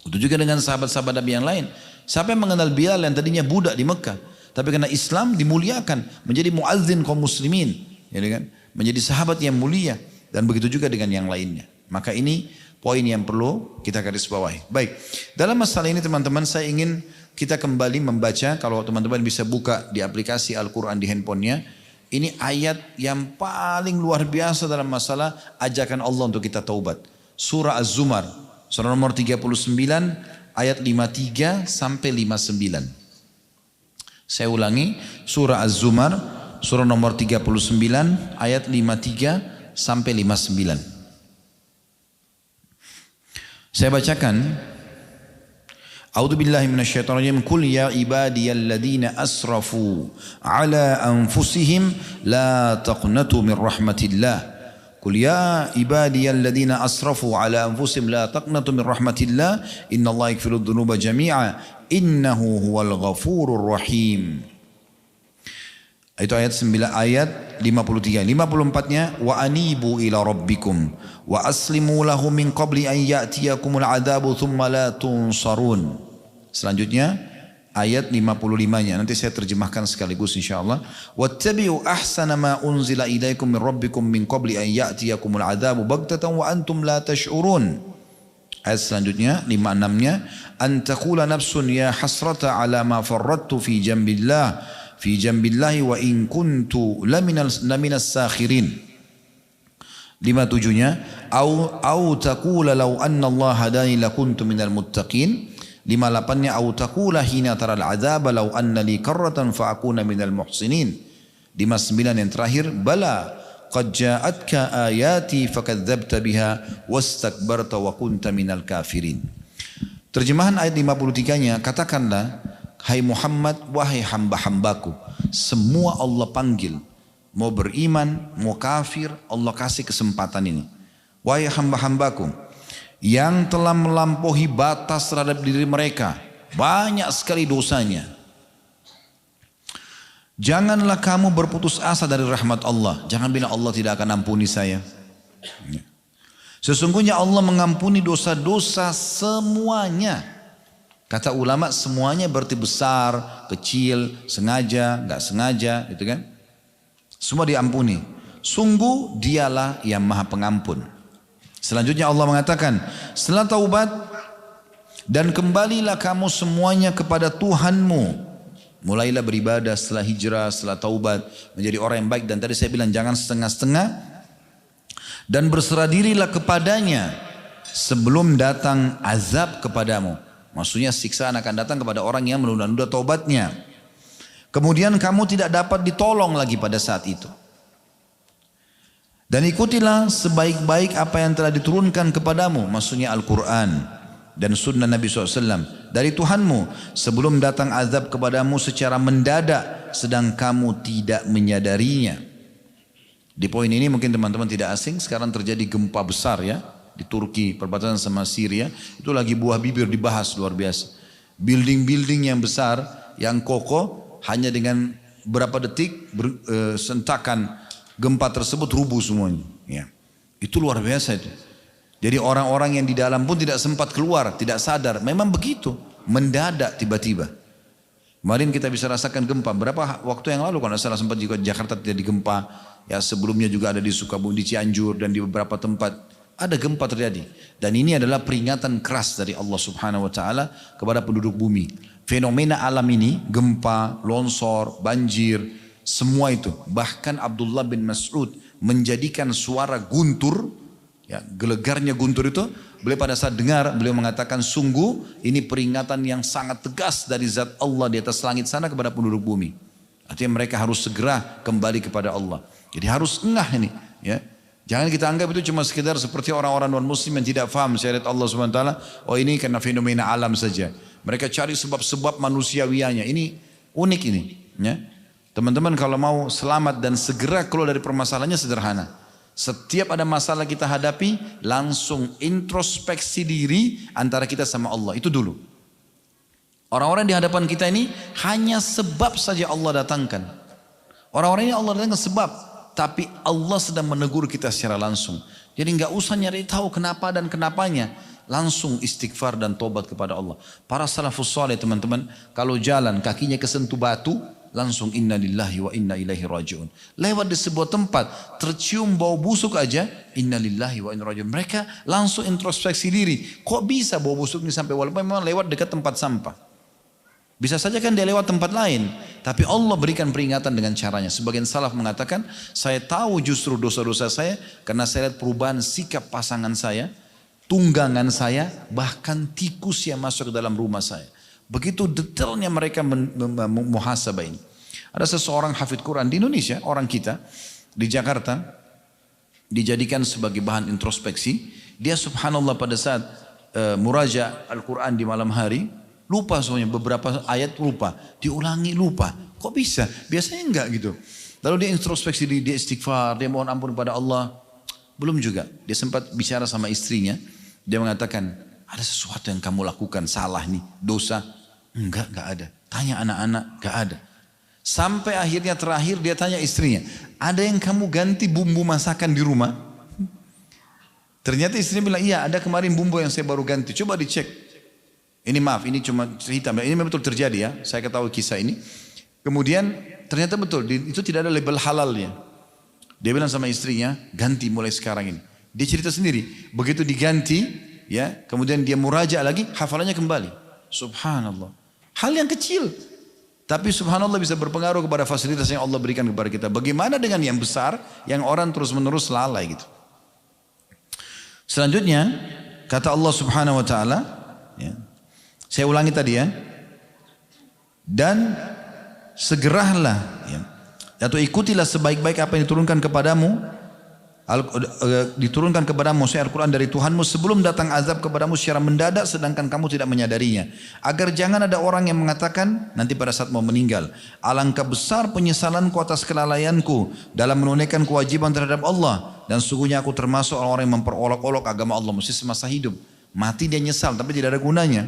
Itu juga dengan sahabat-sahabat Nabi yang lain. Siapa yang mengenal Bilal yang tadinya budak di Mekah, tapi karena Islam dimuliakan, menjadi muazzin kaum muslimin, ya kan? Menjadi sahabat yang mulia. Dan begitu juga dengan yang lainnya. Maka ini poin yang perlu kita garis bawahi. Baik, dalam masalah ini teman-teman, saya ingin kita kembali membaca. Kalau teman-teman bisa buka di aplikasi Al-Quran di handphonenya, ini ayat yang paling luar biasa dalam masalah ajakan Allah untuk kita taubat. Surah Az-Zumar, surah nomor 39 ayat 53 sampai 59. Saya ulangi, surah Az-Zumar surah nomor 39 ayat 53 sampai 59. Saya bacakan. A'udzubillahi minasyaitonir rajim. Qul ya ibadiyalladzina asrafu ala anfusihim la taqnatu min rahmatillah. Qul ya ibadiyalladzina asrafu ala anfusihim la taqnatu min rahmatillah innallaha yaghfiru dzunuba jami'a innahu huwal ghafurur rahim. Itu ayat 53. 54-nya wa anibu ila rabbikum wa aslimu lahu min qabli an ya'tiyakumul adzabu thumma la tunsarun. Selanjutnya ayat 55-nya nanti saya terjemahkan sekaligus insyaallah. Wattabi'u ahsana ma unzila ilaikum min rabbikum min qabli an ya'tiyakumul adzabu baghtatan wa antum la tash'urun. Ayat selanjutnya 56-nya an taqula nafsun ya hasrata ala ma farrattu fi jambillahi wa in kuntu laminas sakhirin. 57-nya au taqula law anna Allah hadani lakuntu minal muttaqin. 58-nya au taqula hina taral adzaba law anna li karratan fa akuna minal muhsinin. 59 yang terakhir bala qad ja'atka ayati fakadzdzabta biha wastakbarta wa kunta minal kafirin. Terjemahan ayat 53-nya, katakanlah hai Muhammad, wahai hamba-hambaku, semua Allah panggil, mau beriman, mau kafir, Allah kasih kesempatan ini. Wahai hamba-hambaku, yang telah melampaui batas terhadap diri mereka, banyak sekali dosanya. Janganlah kamu berputus asa dari rahmat Allah. Jangan bilang Allah tidak akan ampuni saya. Sesungguhnya Allah mengampuni dosa-dosa semuanya. Kata ulama semuanya berarti besar, kecil, sengaja, nggak sengaja, gitu kan? Semua diampuni. Sungguh dialah yang maha pengampun. Selanjutnya Allah mengatakan, setelah taubat dan kembalilah kamu semuanya kepada Tuhanmu. Mulailah beribadah setelah hijrah, setelah taubat, menjadi orang yang baik. Dan tadi saya bilang jangan setengah-setengah. Dan berserah dirilah kepadanya sebelum datang azab kepadamu. Maksudnya siksaan akan datang kepada orang yang menunda-nunda taubatnya. Kemudian kamu tidak dapat ditolong lagi pada saat itu. Dan ikutilah sebaik-baik apa yang telah diturunkan kepadamu. Maksudnya Al-Quran dan sunnah Nabi SAW. Dari Tuhanmu sebelum datang azab kepadamu secara mendadak. Sedang kamu tidak menyadarinya. Di poin ini mungkin teman-teman tidak asing. Sekarang terjadi gempa besar ya. Di Turki, perbatasan sama Syria, itu lagi buah bibir dibahas luar biasa. Building-building yang besar, yang kokoh, hanya dengan berapa detik sentakan gempa tersebut rubuh semuanya. Ya. Itu luar biasa itu. Jadi orang-orang yang di dalam pun tidak sempat keluar, tidak sadar. Memang begitu, mendadak tiba-tiba. Kemarin kita bisa rasakan gempa. Berapa waktu yang lalu kalau salah sempat juga Jakarta terjadi gempa. Ya sebelumnya juga ada di Sukabumi, di Cianjur dan di beberapa tempat. Ada gempa terjadi. Dan ini adalah peringatan keras dari Allah Subhanahu wa Ta'ala kepada penduduk bumi. Fenomena alam ini, gempa, longsor, banjir, semua itu. Bahkan Abdullah bin Mas'ud menjadikan suara guntur, ya, gelegarnya guntur itu, beliau pada saat dengar, beliau mengatakan sungguh ini peringatan yang sangat tegas dari zat Allah di atas langit sana kepada penduduk bumi. Artinya mereka harus segera kembali kepada Allah. Jadi harus engah ini, ya. Jangan kita anggap itu cuma sekedar seperti orang-orang non-muslim yang tidak faham syariat Allah SWT. Oh ini karena fenomena alam saja. Mereka cari sebab-sebab manusiawianya. Ini unik ini. Ya. Teman-teman kalau mau selamat dan segera keluar dari permasalahannya sederhana. Setiap ada masalah kita hadapi, langsung introspeksi diri antara kita sama Allah. Itu dulu. Orang-orang di hadapan kita ini hanya sebab saja Allah datangkan. Orang-orang ini Allah datangkan sebab. Tapi Allah sedang menegur kita secara langsung. Jadi nggak usah nyari tahu kenapa dan kenapanya. Langsung istighfar dan tobat kepada Allah. Para salafus saleh teman-teman, kalau jalan kakinya kesentuh batu, langsung inna lillahi wa inna ilaihi raji'un. Lewat di sebuah tempat, tercium bau busuk aja, inna lillahi wa inna raji'un. Mereka langsung introspeksi diri. Kok bisa bau busuk ini sampai walaupun memang lewat dekat tempat sampah. Bisa saja kan dia lewat tempat lain. Tapi Allah berikan peringatan dengan caranya. Sebagian salaf mengatakan, saya tahu justru dosa-dosa saya karena saya lihat perubahan sikap pasangan saya, tunggangan saya, bahkan tikus yang masuk ke dalam rumah saya. Begitu detailnya mereka muhasabah ini. Ada seseorang hafidz Quran di Indonesia, orang kita, di Jakarta, dijadikan sebagai bahan introspeksi. Dia subhanallah pada saat muraja Al-Quran di malam hari, lupa semuanya, beberapa ayat lupa, diulangi lupa. Kok bisa? Biasanya enggak gitu. Lalu dia introspeksi diri, dia istighfar, dia mohon ampun kepada Allah. Belum juga. Dia sempat bicara sama istrinya. Dia mengatakan, ada sesuatu yang kamu lakukan salah nih, dosa. Enggak ada. Tanya anak-anak, enggak ada. Sampai akhirnya terakhir dia tanya istrinya, ada yang kamu ganti bumbu masakan di rumah? Ternyata istrinya bilang, iya ada kemarin bumbu yang saya baru ganti. Coba dicek. Ini maaf, ini cuma cerita. Ini memang betul terjadi ya. Saya ketahui kisah ini. Kemudian ternyata betul, itu tidak ada label halalnya. Dia bilang sama istrinya, ganti mulai sekarang ini. Dia cerita sendiri. Begitu diganti, ya, kemudian dia muraja lagi, hafalannya kembali. Subhanallah. Hal yang kecil. Tapi subhanallah bisa berpengaruh kepada fasilitas yang Allah berikan kepada kita. Bagaimana dengan yang besar, yang orang terus menerus lalai gitu. Selanjutnya, kata Allah subhanahu wa ta'ala, ya, saya ulangi tadi ya. Dan segeralah, ya, atau ikutilah sebaik-baik apa yang diturunkan kepadamu, maksudnya Al-Quran dari Tuhanmu sebelum datang azab kepadamu secara mendadak sedangkan kamu tidak menyadarinya. Agar jangan ada orang yang mengatakan nanti pada saat mau meninggal, alangkah besar penyesalanku atas kelalaianku dalam menunaikan kewajiban terhadap Allah, dan sungguhnya aku termasuk orang-orang yang memperolok-olok agama Allah. Mesti semasa hidup mati dia nyesal tapi tidak ada gunanya.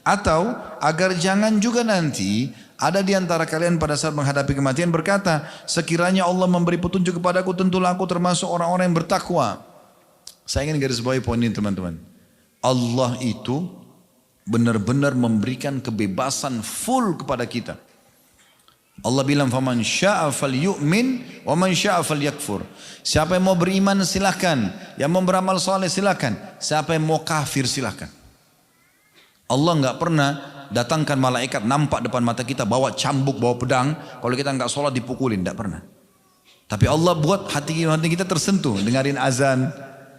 Atau agar jangan juga nanti ada di antara kalian pada saat menghadapi kematian berkata, sekiranya Allah memberi petunjuk kepadaku, tentulah aku termasuk orang-orang yang bertakwa. Saya ingin garis bawahi poin ini teman-teman. Allah itu benar-benar memberikan kebebasan full kepada kita. Allah bilang, faman syaa falyu'min wa man syaa falyakfur. Siapa yang mau beriman silakan, yang mau beramal saleh silakan, siapa yang mau kafir silakan. Allah enggak pernah datangkan malaikat nampak depan mata kita bawa cambuk, bawa pedang, kalau kita enggak sholat dipukulin, enggak pernah. Tapi Allah buat hati kita tersentuh, dengarin azan,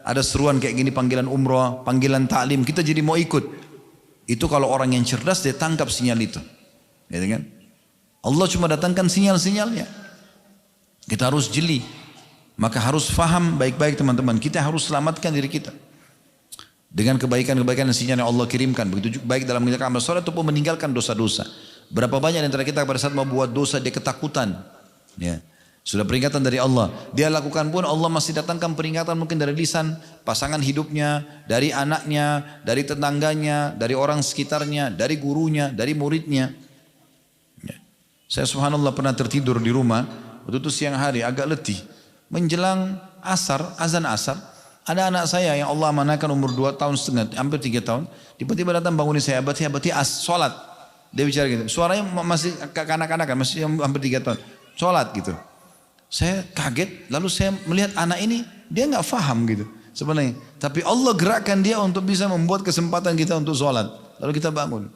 ada seruan kayak gini, panggilan umrah, panggilan taklim, kita jadi mau ikut. Itu kalau orang yang cerdas dia tangkap sinyal itu, gitu kan? Allah cuma datangkan sinyal-sinyalnya. Kita harus jeli, maka harus faham baik-baik teman-teman. Kita harus selamatkan diri kita dengan kebaikan-kebaikan dan sinyal yang Allah kirimkan. Begitu juga baik dalam mengerjakan amal soleh ataupun meninggalkan dosa-dosa. Berapa banyak di antara kita pada saat mau buat dosa dia ketakutan, ya. Sudah peringatan dari Allah, dia lakukan pun Allah masih datangkan peringatan mungkin dari lisan pasangan hidupnya, dari anaknya, dari tetangganya, dari orang sekitarnya, dari gurunya, dari muridnya, ya. Saya subhanallah pernah tertidur di rumah, waktu itu siang hari agak letih, menjelang asar, azan asar, ada anak saya yang Allah amanahkan umur 2 tahun setengah, hampir 3 tahun, tiba-tiba datang bangunin saya, abati sholat. Dia bicara gitu, suaranya masih kanak-kanak, masih hampir 3 tahun, sholat gitu. Saya kaget, lalu saya melihat anak ini, dia nggak faham gitu sebenarnya. Tapi Allah gerakkan dia untuk bisa membuat kesempatan kita untuk sholat. Lalu kita bangun.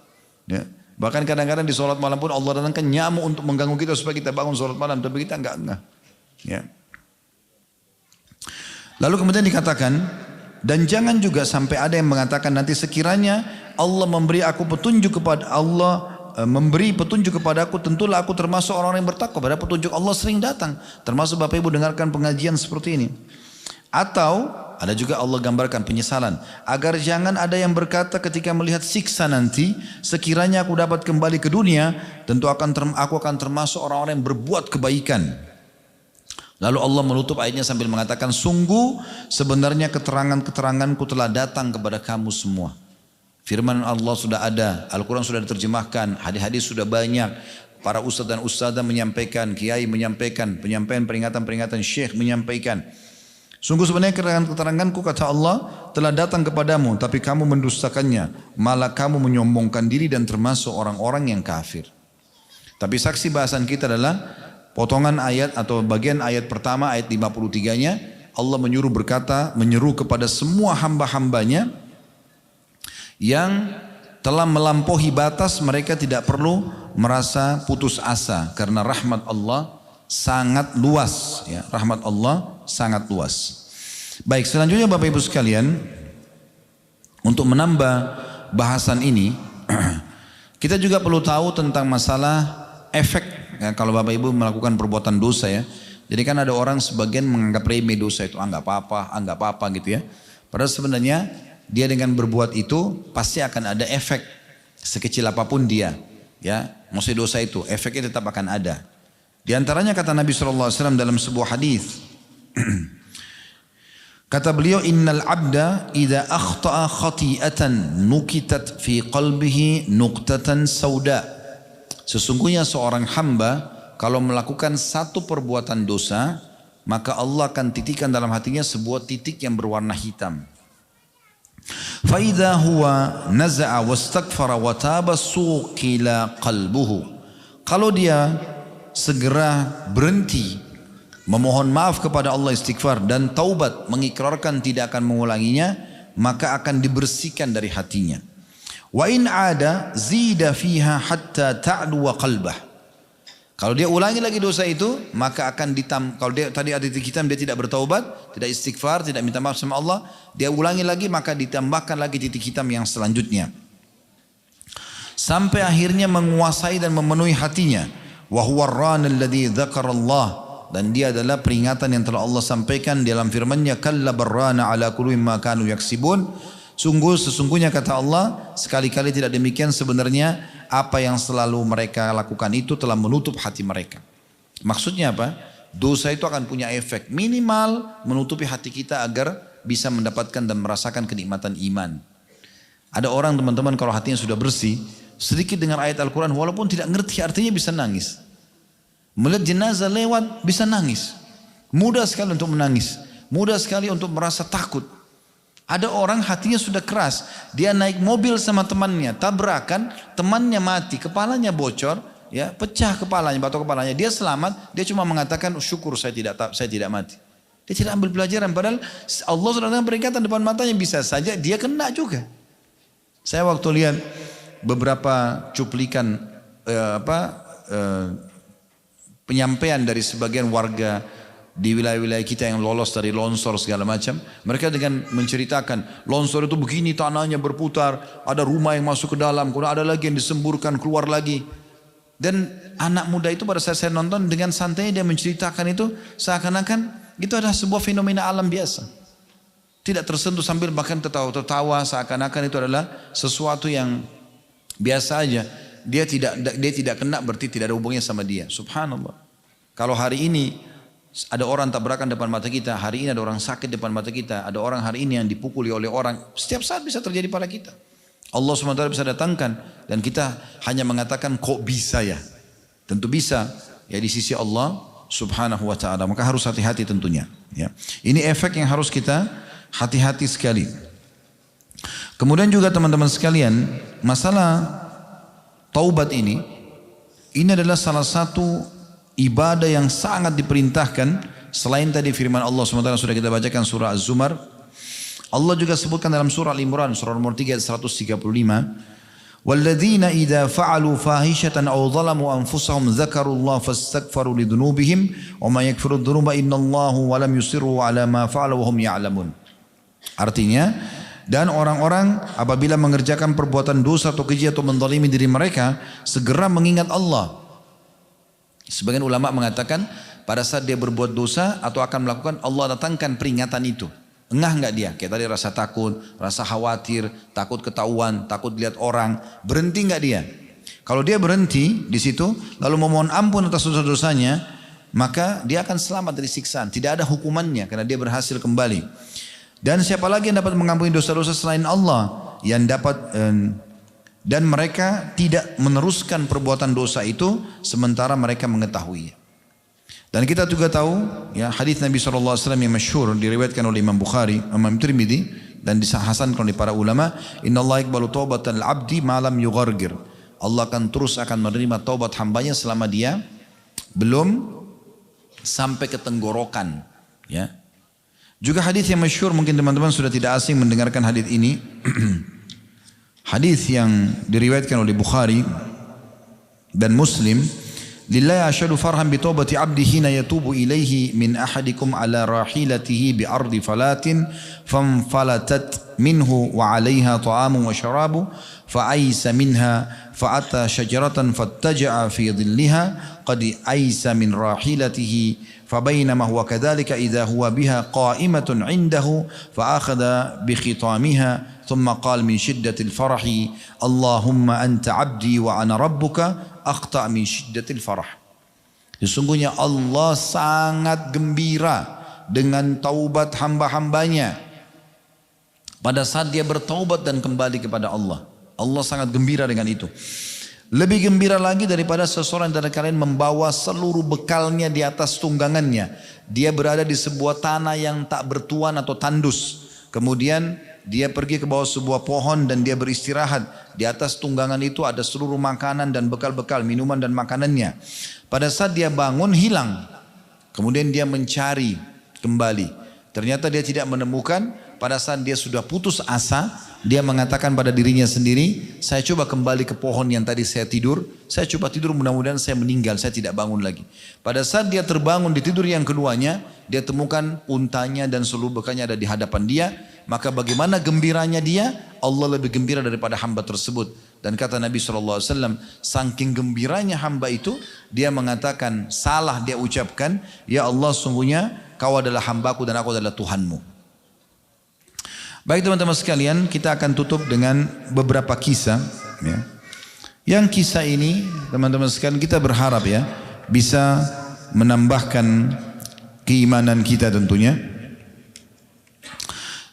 Ya. Bahkan kadang-kadang di sholat malam pun Allah datangkan nyamuk untuk mengganggu kita supaya kita bangun sholat malam. Tapi kita enggak. Ya. Lalu kemudian dikatakan, dan jangan juga sampai ada yang mengatakan nanti sekiranya Allah memberi aku petunjuk kepada memberi petunjuk kepadaku, tentulah aku termasuk orang yang bertakwa. Padahal petunjuk Allah sering datang. Termasuk Bapak Ibu dengarkan pengajian seperti ini. Atau ada juga Allah gambarkan penyesalan. Agar jangan ada yang berkata ketika melihat siksa nanti, sekiranya aku dapat kembali ke dunia, tentu aku akan termasuk orang-orang yang berbuat kebaikan. Lalu Allah menutup ayatnya sambil mengatakan, sungguh sebenarnya keterangan-keteranganku telah datang kepada kamu semua. Firman Allah sudah ada, Al-Quran sudah diterjemahkan, hadis-hadis sudah banyak, para ustadz dan ustadzah menyampaikan, kiai menyampaikan, penyampaian peringatan-peringatan syekh menyampaikan. Sungguh sebenarnya keterangan-keteranganku kata Allah telah datang kepadamu, tapi kamu mendustakannya, malah kamu menyombongkan diri dan termasuk orang-orang yang kafir. Tapi saksi bahasan kita adalah potongan ayat atau bagian ayat pertama, ayat 53-nya, Allah menyeru kepada semua hamba-hambanya yang telah melampaui batas, mereka tidak perlu merasa putus asa karena rahmat Allah sangat luas, ya. Rahmat Allah sangat luas. Baik, selanjutnya Bapak Ibu sekalian, untuk menambah bahasan ini kita juga perlu tahu tentang masalah efek, ya, kalau Bapak Ibu melakukan perbuatan dosa, ya. Jadi kan ada orang sebagian menganggap remeh dosa itu, nggak apa-apa gitu ya. Padahal sebenarnya dia dengan berbuat itu pasti akan ada efek sekecil apapun dia, ya. Maksudnya dosa itu efeknya tetap akan ada. Di antaranya kata Nabi SAW dalam sebuah hadis, Kata beliau, innal abda idza akhta'a khati'atan nukitat fi qalbihi nuqtatan sauda. Sesungguhnya seorang hamba kalau melakukan satu perbuatan dosa, maka Allah akan titikkan dalam hatinya sebuah titik yang berwarna hitam. Fa idza huwa naza'a wastaghfara wa taba suqila qalbuhu. Kalau dia segera berhenti memohon maaf kepada Allah, istighfar dan taubat, mengikrarkan tidak akan mengulanginya, maka akan dibersihkan dari hatinya. Wa in ada zida fiha hatta ta'lu qalbah. Kalau dia ulangi lagi dosa itu, maka akan kalau dia tadi ada titik hitam, dia tidak bertaubat, tidak istighfar, tidak minta maaf sama Allah, dia ulangi lagi, maka ditambahkan lagi titik hitam yang selanjutnya. Sampai akhirnya menguasai dan memenuhi hatinya. Wa huwa ar-ran alladhi dzakara Allah. Dan dia adalah peringatan yang telah Allah sampaikan dalam firman-Nya, kalla barrana ala qulubihim ma kanu yaksibun. Sesungguhnya kata Allah, sekali-kali tidak demikian, sebenarnya apa yang selalu mereka lakukan itu telah menutup hati mereka. Maksudnya apa? Dosa itu akan punya efek minimal menutupi hati kita agar bisa mendapatkan dan merasakan kenikmatan iman. Ada orang teman-teman kalau hatinya sudah bersih, sedikit dengar ayat Al-Quran walaupun tidak ngerti artinya bisa nangis. Melihat jenazah lewat bisa nangis. Mudah sekali untuk menangis. Mudah sekali untuk merasa takut. Ada orang hatinya sudah keras. Dia naik mobil sama temannya, tabrakan, temannya mati, kepalanya bocor, ya, pecah kepalanya, batok kepalanya. Dia selamat, dia cuma mengatakan syukur saya tidak mati. Dia tidak ambil pelajaran, padahal Allah sudah dengan peringatan depan matanya, bisa saja dia kena juga. Saya waktu lihat beberapa cuplikan penyampaian dari sebagian warga di wilayah-wilayah kita yang lolos dari longsor segala macam. Mereka dengan menceritakan longsor itu begini, tanahnya berputar, ada rumah yang masuk ke dalam, kemudian ada lagi yang disemburkan keluar lagi. Dan anak muda itu pada saat saya nonton dengan santai dia menceritakan itu seakan-akan itu adalah sebuah fenomena alam biasa. Tidak tersentuh sambil bahkan tertawa seakan-akan itu adalah sesuatu yang biasa aja. Dia tidak kena berarti tidak ada hubungannya sama dia. Subhanallah. Kalau hari ini ada orang tabrakan depan mata kita, hari ini ada orang sakit depan mata kita, ada orang hari ini yang dipukuli oleh orang, setiap saat bisa terjadi pada kita. Allah SWT bisa datangkan dan kita hanya mengatakan kok bisa ya? Tentu bisa ya di sisi Allah Subhanahu wa taala. Maka harus hati-hati tentunya, ya. Ini efek yang harus kita hati-hati sekali. Kemudian juga teman-teman sekalian, masalah taubat ini adalah salah satu ibadah yang sangat diperintahkan. Selain tadi firman Allah SWT sudah kita bacakan surah Az-Zumar, Allah juga sebutkan dalam surah Al-Imran surah nomor 3 ayat 135, walladzina idza fa'alu fahishatan aw zalamu anfusahum dzakarullaha fastaghfaru lidzunubihim wa may yaghfiru dzunuba innallaha wa lam yusirru ala ma fa'alu wa hum ya'lamun. Artinya, dan orang-orang apabila mengerjakan perbuatan dosa atau keji atau menzalimi diri mereka, segera mengingat Allah. Sebagian ulama mengatakan pada saat dia berbuat dosa atau akan melakukan, Allah datangkan peringatan itu. Engah enggak dia? Kayak tadi rasa takut, rasa khawatir, takut ketahuan, takut lihat orang. Berhenti enggak dia? Kalau dia berhenti di situ, lalu memohon ampun atas dosa-dosanya, maka dia akan selamat dari siksaan. Tidak ada hukumannya karena dia berhasil kembali. Dan siapa lagi yang dapat mengampuni dosa-dosa selain Allah yang dapat dan mereka tidak meneruskan perbuatan dosa itu sementara mereka mengetahui. Dan kita juga tahu ya hadis Nabi SAW yang masyhur diriwayatkan oleh Imam Bukhari, Imam Tirmidzi dan dihasankan oleh para ulama, innallaha yaqbalu taubatal abdi ma lam yughargir. Allah akan menerima taubat hambanya selama dia belum sampai ke tenggorokan, ya. Juga hadis yang masyhur, mungkin teman-teman sudah tidak asing mendengarkan hadis ini. Hadis yang diriwayatkan oleh Bukhari dan Muslim, lillahi asyhadu farhan bi taubati 'abdi hina yatubu ilaihi min ahadikum ala rahilatihi bi ardi falatin famfalatat minhu wa 'alaiha ta'amun wa syarabu fa aisa minha fa ata syajaratan fattaja'a fi dhillaha qad aisa min rahilatihi فبينما هو كذلك إذا هو بها قائمة عنده فأخذ بخطامها ثم قال من شدة الفرح اللهم أنت عبدي وأنا ربك أخطأ من شدة الفرح. Sesungguhnya Allah sangat gembira dengan taubat hamba-hambanya. Pada saat dia bertaubat dan kembali kepada Allah, Allah sangat gembira dengan itu. Lebih gembira lagi daripada seseorang dari kalian membawa seluruh bekalnya di atas tunggangannya. Dia berada di sebuah tanah yang tak bertuan atau tandus. Kemudian dia pergi ke bawah sebuah pohon dan dia beristirahat. Di atas tunggangan itu ada seluruh makanan dan bekal-bekal, minuman dan makanannya. Pada saat dia bangun hilang. Kemudian dia mencari kembali. Ternyata dia tidak menemukan. Pada saat dia sudah putus asa, dia mengatakan pada dirinya sendiri, saya coba kembali ke pohon yang tadi saya tidur. Saya coba tidur, mudah-mudahan saya meninggal, saya tidak bangun lagi. Pada saat dia terbangun di tidur yang keduanya, dia temukan untanya dan seluruh bekalnya ada di hadapan dia. Maka bagaimana gembiranya dia? Allah lebih gembira daripada hamba tersebut. Dan kata Nabi SAW, saking gembiranya hamba itu, dia mengatakan, salah dia ucapkan, ya Allah sungguhnya kau adalah hambaku dan aku adalah Tuhanmu. Baik teman-teman sekalian, kita akan tutup dengan beberapa kisah. Ya. Yang kisah ini teman-teman sekalian kita berharap ya bisa menambahkan keimanan kita tentunya.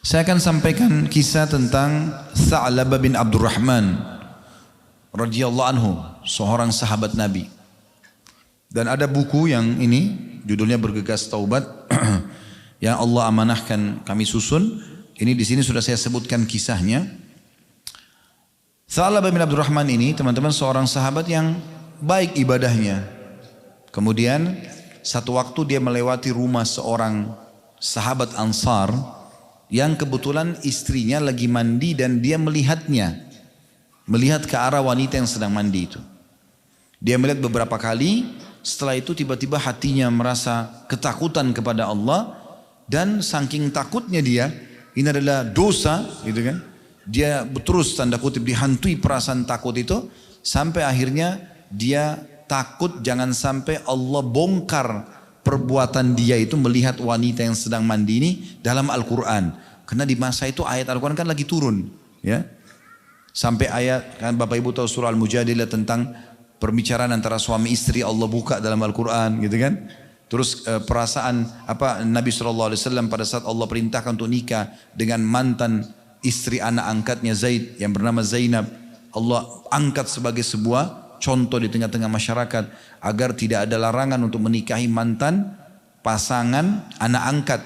Saya akan sampaikan kisah tentang Tha'labah bin Abdurrahman radhiyallahu anhu, seorang sahabat Nabi. Dan ada buku yang ini judulnya Bergegas Taubat yang Allah amanahkan kami susun. Ini di sini sudah saya sebutkan kisahnya. Tha'labah bin Abdurrahman ini teman-teman seorang sahabat yang baik ibadahnya. Kemudian satu waktu dia melewati rumah seorang sahabat Ansar yang kebetulan istrinya lagi mandi dan dia melihatnya. Melihat ke arah wanita yang sedang mandi itu. Dia melihat beberapa kali, setelah itu tiba-tiba hatinya merasa ketakutan kepada Allah. Dan saking takutnya dia, ini adalah dosa, gitu kan? Dia terus tanda kutip dihantui perasaan takut itu sampai akhirnya dia takut jangan sampai Allah bongkar perbuatan dia itu melihat wanita yang sedang mandi ini dalam Al-Quran. Karena di masa itu ayat Al-Quran kan lagi turun, ya. Sampai ayat kan Bapak Ibu tahu surah Al-Mujadilah tentang perbicaraan antara suami istri Allah buka dalam Al-Quran, gitu kan? Terus perasaan apa Nabi SAW pada saat Allah perintahkan untuk nikah dengan mantan istri anak angkatnya Zaid yang bernama Zainab, Allah angkat sebagai sebuah contoh di tengah-tengah masyarakat agar tidak ada larangan untuk menikahi mantan pasangan anak angkat.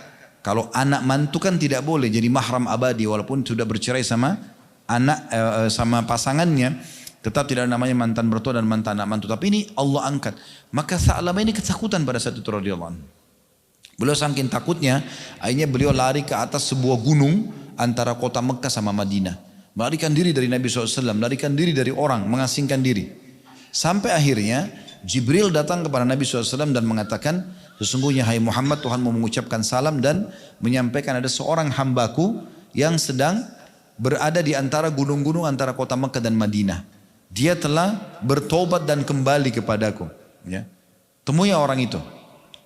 Kalau anak mantu kan tidak boleh jadi mahram abadi walaupun sudah bercerai sama anak sama pasangannya. Tetap tidak ada namanya mantan mertua dan mantan anak mantu. Tapi ini Allah angkat. Maka Tha'labah ini ketakutan pada saat itu radhiyallahu anhu. Beliau saking takutnya, akhirnya beliau lari ke atas sebuah gunung antara kota Mekah sama Madinah. Melarikan diri dari Nabi SAW, melarikan diri dari orang, mengasingkan diri. Sampai akhirnya Jibril datang kepada Nabi SAW dan mengatakan, sesungguhnya hai Muhammad Tuhan mau mengucapkan salam dan menyampaikan ada seorang hambaku yang sedang berada di antara gunung-gunung antara kota Mekah dan Madinah. Dia telah bertobat dan kembali kepadaku. Ya. Temui orang itu.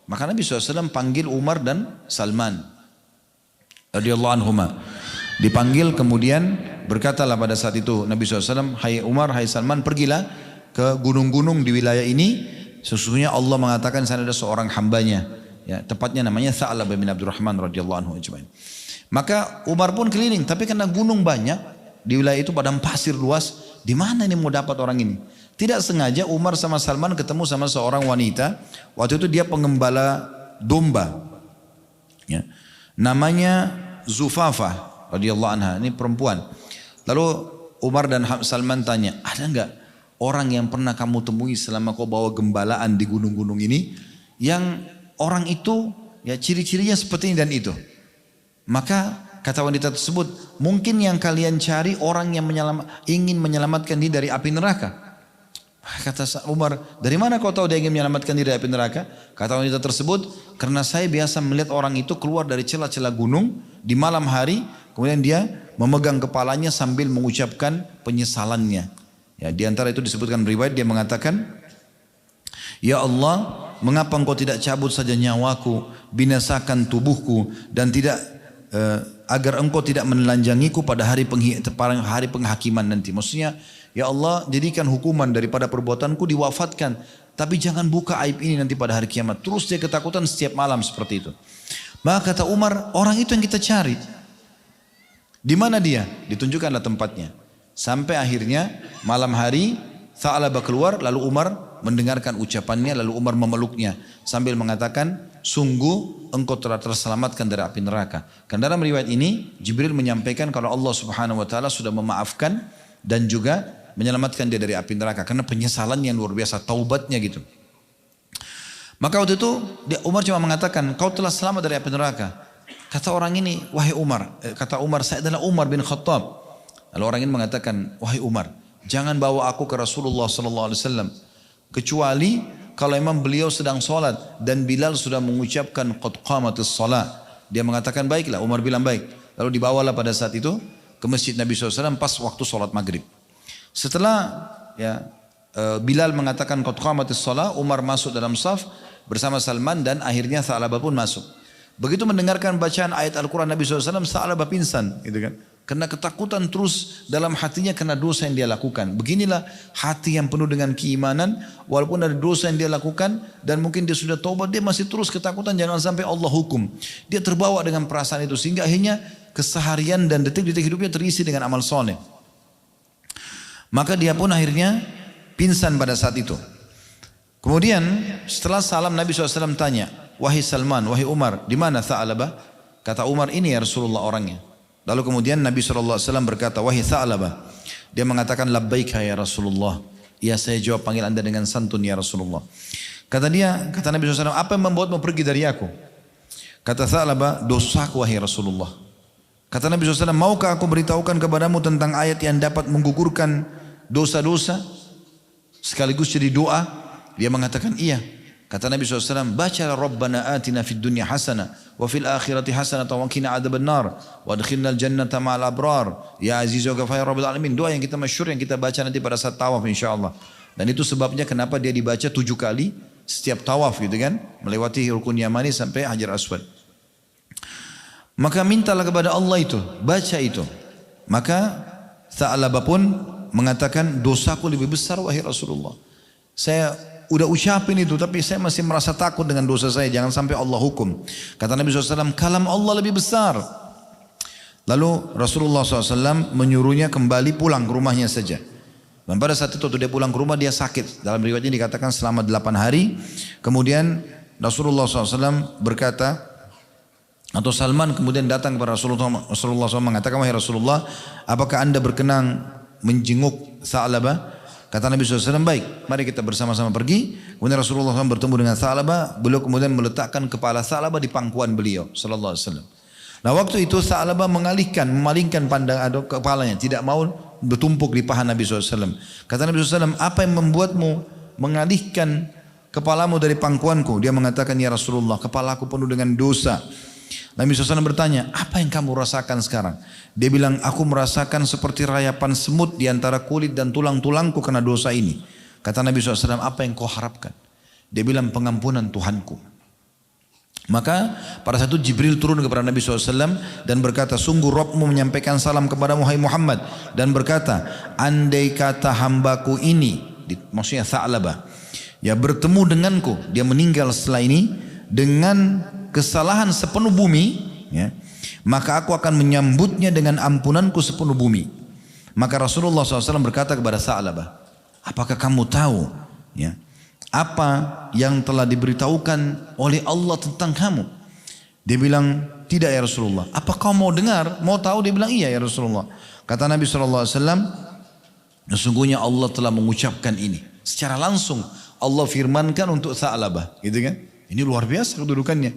Maka Nabi SAW panggil Umar dan Salman. Radhiyallahu anhuma. Dipanggil kemudian berkatalah pada saat itu Nabi SAW, hai Umar, hai Salman, pergilah ke gunung-gunung di wilayah ini. Sesungguhnya Allah mengatakan sana ada seorang hambanya. Ya, tepatnya namanya Tha'labah bin Abdurrahman radhiyallahu anhu ajmain. Maka Umar pun keliling, tapi karena gunung banyak di wilayah itu padang pasir luas. Di mana ini mau dapat orang ini? Tidak sengaja Umar sama Salman ketemu sama seorang wanita. Waktu itu dia pengembala domba. Ya. Namanya Zufafah radhiyallahu anha. Ini perempuan. Lalu Umar dan Salman tanya, ada enggak orang yang pernah kamu temui selama kau bawa gembalaan di gunung-gunung ini? Yang orang itu ya ciri-cirinya seperti ini dan itu. Maka kata wanita tersebut, mungkin yang kalian cari orang yang ingin menyelamatkan diri dari api neraka. Kata Umar, dari mana kau tahu dia ingin menyelamatkan diri dari api neraka? Kata wanita tersebut, karena saya biasa melihat orang itu keluar dari celah-celah gunung di malam hari, kemudian dia memegang kepalanya sambil mengucapkan penyesalannya. Ya, di antara itu disebutkan riwayat dia mengatakan, ya Allah, mengapa engkau tidak cabut saja nyawaku, binasakan tubuhku dan tidak agar engkau tidak menelanjangiku pada hari penghakiman nanti. Maksudnya, ya Allah jadikan hukuman daripada perbuatanku diwafatkan. Tapi jangan buka aib ini nanti pada hari kiamat. Terus dia ketakutan setiap malam seperti itu. Maka kata Umar, orang itu yang kita cari. Di mana dia? Ditunjukkanlah tempatnya. Sampai akhirnya malam hari Tha'labah keluar, lalu Umar mendengarkan ucapannya, lalu Umar memeluknya sambil mengatakan, sungguh engkau telah terselamatkan dari api neraka. Karena dalam riwayat ini Jibril menyampaikan kalau Allah Subhanahu wa taala sudah memaafkan dan juga menyelamatkan dia dari api neraka karena penyesalannya yang luar biasa, taubatnya gitu. Maka waktu itu Umar cuma mengatakan, kau telah selamat dari api neraka. Kata orang ini, wahai Umar, kata Umar, saya adalah Umar bin Khattab. Lalu orang ini mengatakan, wahai Umar, jangan bawa aku ke Rasulullah sallallahu alaihi wasallam kecuali kalau memang beliau sedang sholat dan Bilal sudah mengucapkan qad qamatis shalah. Dia mengatakan baiklah, Umar bilang baik. Lalu dibawalah pada saat itu ke masjid Nabi SAW pas waktu sholat maghrib. Setelah Bilal mengatakan qad qamatis shalah, Umar masuk dalam saf bersama Salman dan akhirnya Tha'labah pun masuk. Begitu mendengarkan bacaan ayat Al-Quran Nabi SAW, Tha'labah pingsan, gitu kan? Karena ketakutan terus dalam hatinya karena dosa yang dia lakukan. Beginilah hati yang penuh dengan keimanan, walaupun ada dosa yang dia lakukan dan mungkin dia sudah taubat, dia masih terus ketakutan jangan sampai Allah hukum. Dia terbawa dengan perasaan itu sehingga akhirnya keseharian dan detik-detik hidupnya terisi dengan amal soleh. Maka dia pun akhirnya pingsan pada saat itu. Kemudian setelah salam Nabi SAW tanya, wahai Salman, wahai Umar, di mana Tha'labah? Kata Umar, ini ya Rasulullah orangnya. Lalu kemudian Nabi SAW berkata, wahai Tha'labah. Dia mengatakan, labbaika ya Rasulullah. Ya, saya jawab panggil anda dengan santun ya Rasulullah. Kata Nabi SAW, apa yang membuatmu pergi dari aku? Kata Tha'labah, dosaku wahai Rasulullah. Kata Nabi SAW, maukah aku beritahukan kepadamu tentang ayat yang dapat menggugurkan dosa-dosa sekaligus jadi doa? Dia mengatakan iya. Kata Nabi SAW, bacalah Rabbana atina fid dunya hasanah wa fil akhirati hasanah wa qina adzaban nar wa adkhilnal jannata ma'al abrar ya azizu wa ghafur rabbil alamin. Doa yang kita masyhur yang kita baca nanti pada saat tawaf insyaallah. Dan itu sebabnya kenapa dia dibaca 7 kali setiap tawaf gitu kan, melewati rukun yamani sampai Hajar Aswad. Maka mintalah kepada Allah itu, baca itu. Maka Tha'labah pun mengatakan, dosaku lebih besar wahai Rasulullah. Saya udah ucapin itu tapi saya masih merasa takut dengan dosa saya, jangan sampai Allah hukum. Kata Nabi SAW, kalam Allah lebih besar. Lalu Rasulullah SAW menyuruhnya kembali pulang ke rumahnya saja. Dan pada saat itu waktu dia pulang ke rumah dia sakit. Dalam riwayatnya dikatakan selama 8 hari. Kemudian Rasulullah SAW berkata, atau Salman kemudian datang kepada Rasulullah SAW mengatakan, wahai Rasulullah, apakah anda berkenan menjenguk Tha'labah? Kata Nabi SAW, baik, mari kita bersama-sama pergi. Kemudian Rasulullah SAW bertemu dengan Tha'labah. Beliau kemudian meletakkan kepala Tha'labah di pangkuan beliau sallallahu alaihi wasallam. Nah waktu itu Tha'labah memalingkan pandangan kepalanya, tidak mau bertumpuk di paha Nabi SAW. Kata Nabi SAW, apa yang membuatmu mengalihkan kepalamu dari pangkuanku? Dia mengatakan, ya Rasulullah, kepalaku penuh dengan dosa. Nabi SAW bertanya, apa yang kamu rasakan sekarang? Dia bilang, aku merasakan seperti rayapan semut di antara kulit dan tulang-tulangku karena dosa ini. Kata Nabi SAW, apa yang kau harapkan? Dia bilang, pengampunan Tuhanku. Maka pada saat itu Jibril turun kepada Nabi SAW dan berkata, sungguh Rabbmu menyampaikan salam kepada Muhammad dan berkata, andai kata hambaku ini, maksudnya Tha'labah, ya bertemu denganku, dia meninggal setelah ini dengan kesalahan sepenuh bumi, ya, maka aku akan menyambutnya dengan ampunanku sepenuh bumi. Maka Rasulullah SAW berkata kepada Tha'labah, apakah kamu tahu ya, apa yang telah diberitahukan oleh Allah tentang kamu? Dia bilang, tidak ya Rasulullah. Apa kau mau dengar? Mau tahu? Dia bilang, iya ya Rasulullah. Kata Nabi SAW, sesungguhnya Allah telah mengucapkan ini. Secara langsung Allah firmankan untuk Tha'labah, gitu kan? Ini luar biasa kedudukannya.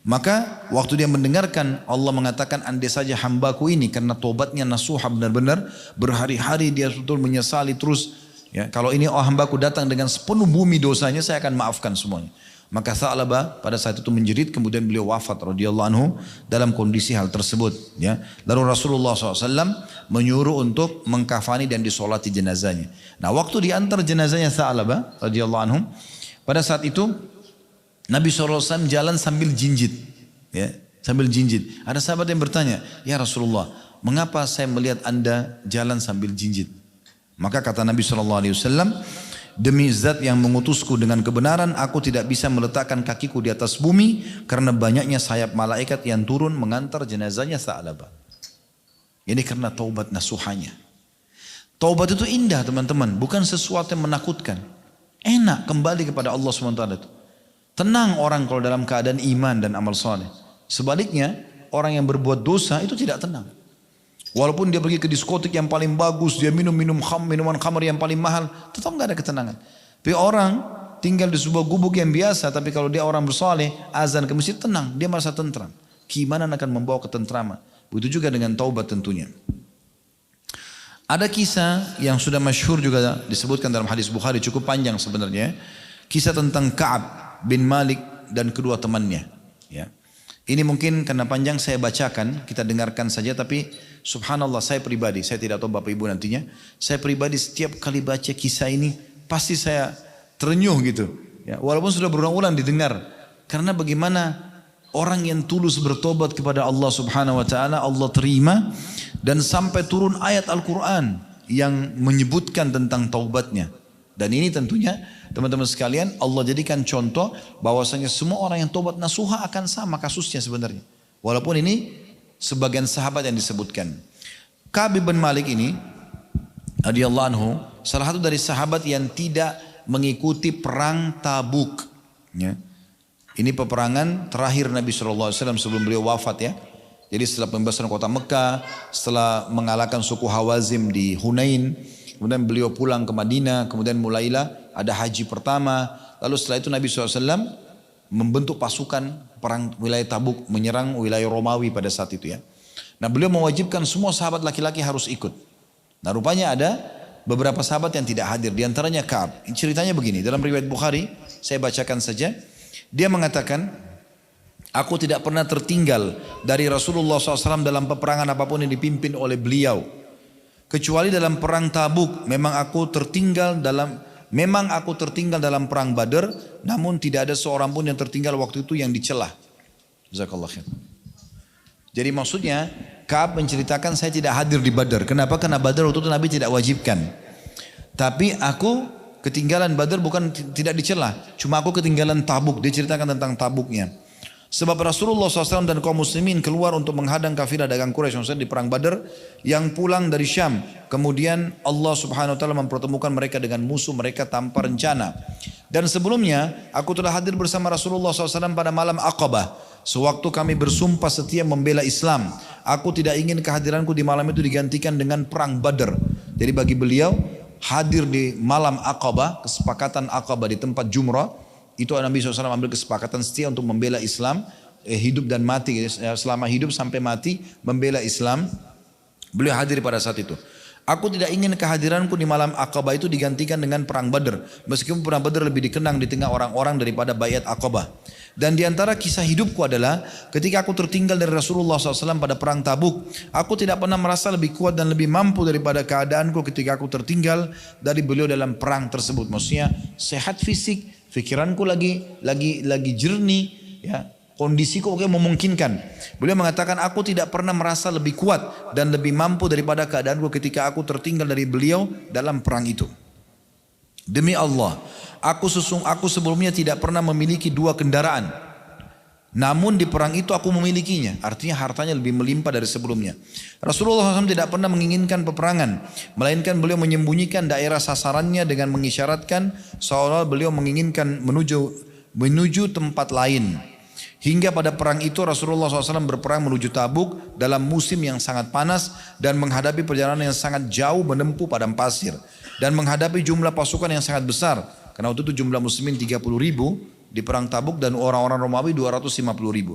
Maka waktu dia mendengarkan Allah mengatakan, andai saja hambaku ini karena tobatnya nasuha benar-benar berhari-hari dia betul menyesali terus, ya, kalau ini hambaku datang dengan sepenuh bumi dosanya, saya akan maafkan semuanya. Maka Tha'labah pada saat itu menjerit, kemudian beliau wafat radhiyallahu anhu dalam kondisi hal tersebut, ya. Lalu Rasulullah SAW menyuruh untuk mengkafani dan disolati jenazahnya. Nah waktu diantar jenazahnya Tha'labah radhiyallahu anhu, pada saat itu Nabi SAW jalan sambil jinjit, ya, sambil jinjit. Ada sahabat yang bertanya, ya Rasulullah, mengapa saya melihat anda jalan sambil jinjit? Maka kata Nabi SAW, demi zat yang mengutusku dengan kebenaran, aku tidak bisa meletakkan kakiku di atas bumi karena banyaknya sayap malaikat yang turun mengantar jenazahnya Tha'labah. Ini karena taubat nasuhanya. Taubat itu indah teman-teman, bukan sesuatu yang menakutkan. Enak kembali kepada Allah SWT. Tenang orang kalau dalam keadaan iman dan amal soleh. Sebaliknya, orang yang berbuat dosa itu tidak tenang. Walaupun dia pergi ke diskotik yang paling bagus, dia minuman khamr yang paling mahal, tetap nggak ada ketenangan. Tapi orang tinggal di sebuah gubuk yang biasa, tapi kalau dia orang bersoleh, azan ke masjid tenang, dia merasa tentram. Keimanan akan membawa ketentraman. Begitu juga dengan taubat tentunya. Ada kisah yang sudah masyhur juga disebutkan dalam hadis Bukhari, cukup panjang sebenarnya. Kisah tentang Ka'ab bin Malik dan kedua temannya. Ya. Ini mungkin karena panjang saya bacakan, kita dengarkan saja, tapi subhanallah saya pribadi, saya tidak tahu Bapak Ibu nantinya, saya pribadi setiap kali baca kisah ini pasti saya terenyuh gitu. Ya, walaupun sudah berulang-ulang didengar, karena bagaimana orang yang tulus bertobat kepada Allah Subhanahu wa taala, Allah terima, dan sampai turun ayat Al-Quran yang menyebutkan tentang taubatnya. Dan ini tentunya teman-teman sekalian, Allah jadikan contoh bahwasanya semua orang yang tobat nasuha akan sama kasusnya sebenarnya. Walaupun ini sebagian sahabat yang disebutkan. Ka'ab bin Malik ini radhiyallahu anhu salah satu dari sahabat yang tidak mengikuti perang Tabuk. Ya. Ini peperangan terakhir Nabi SAW sebelum beliau wafat ya. Jadi setelah pembebasan kota Mekah, setelah mengalahkan suku Hawazim di Hunain, kemudian beliau pulang ke Madinah, kemudian mulailah ada haji pertama. Lalu setelah itu Nabi SAW membentuk pasukan perang wilayah Tabuk, menyerang wilayah Romawi pada saat itu ya. Nah beliau mewajibkan semua sahabat laki-laki harus ikut. Nah rupanya ada beberapa sahabat yang tidak hadir, di antaranya Ka'ab. Ceritanya begini, dalam riwayat Bukhari, saya bacakan saja. Dia mengatakan, aku tidak pernah tertinggal dari Rasulullah SAW dalam peperangan apapun yang dipimpin oleh beliau. Kecuali dalam perang Tabuk, memang aku tertinggal dalam perang Badar, namun tidak ada seorang pun yang tertinggal waktu itu yang dicela. Jazakallah khair. Jadi maksudnya, Ka'ab menceritakan saya tidak hadir di Badar. Kenapa? Karena Badar waktu itu Nabi tidak wajibkan. Tapi aku ketinggalan Badar bukan tidak dicela, cuma aku ketinggalan Tabuk. Dia ceritakan tentang Tabuknya. Sebab Rasulullah SAW dan kaum muslimin keluar untuk menghadang kafilah dagang Quraisy maksudnya di perang Badar yang pulang dari Syam. Kemudian Allah Subhanahu wa taala mempertemukan mereka dengan musuh mereka tanpa rencana. Dan sebelumnya aku telah hadir bersama Rasulullah SAW pada malam Aqabah. Sewaktu kami bersumpah setia membela Islam, aku tidak ingin kehadiranku di malam itu digantikan dengan perang Badar. Jadi bagi beliau hadir di malam Aqabah, kesepakatan Aqabah di tempat Jumrah, itu Nabi SAW ambil kesepakatan setia untuk membela Islam, hidup dan mati, selama hidup sampai mati membela Islam. Beliau hadir pada saat itu. Aku tidak ingin kehadiranku di malam Aqabah itu digantikan dengan perang Badar, meskipun perang Badar lebih dikenang di tengah orang-orang daripada Baiat Aqabah. Dan di antara kisah hidupku adalah ketika aku tertinggal dari Rasulullah SAW pada perang Tabuk, aku tidak pernah merasa lebih kuat dan lebih mampu daripada keadaanku ketika aku tertinggal dari beliau dalam perang tersebut. Maksudnya sehat fisik, pikiranku lagi jernih, ya, kondisiku memungkinkan. Beliau mengatakan aku tidak pernah merasa lebih kuat dan lebih mampu daripada keadaanku ketika aku tertinggal dari beliau dalam perang itu. Demi Allah, aku sebelumnya tidak pernah memiliki dua kendaraan. Namun di perang itu aku memilikinya. Artinya hartanya lebih melimpah dari sebelumnya. Rasulullah SAW tidak pernah menginginkan peperangan, melainkan beliau menyembunyikan daerah sasarannya dengan mengisyaratkan seolah beliau menginginkan menuju tempat lain. Hingga pada perang itu Rasulullah SAW berperang menuju Tabuk dalam musim yang sangat panas dan menghadapi perjalanan yang sangat jauh menempuh padang pasir. Dan menghadapi jumlah pasukan yang sangat besar. Karena waktu itu jumlah muslimin 30.000 di perang Tabuk dan orang-orang Romawi 250.000.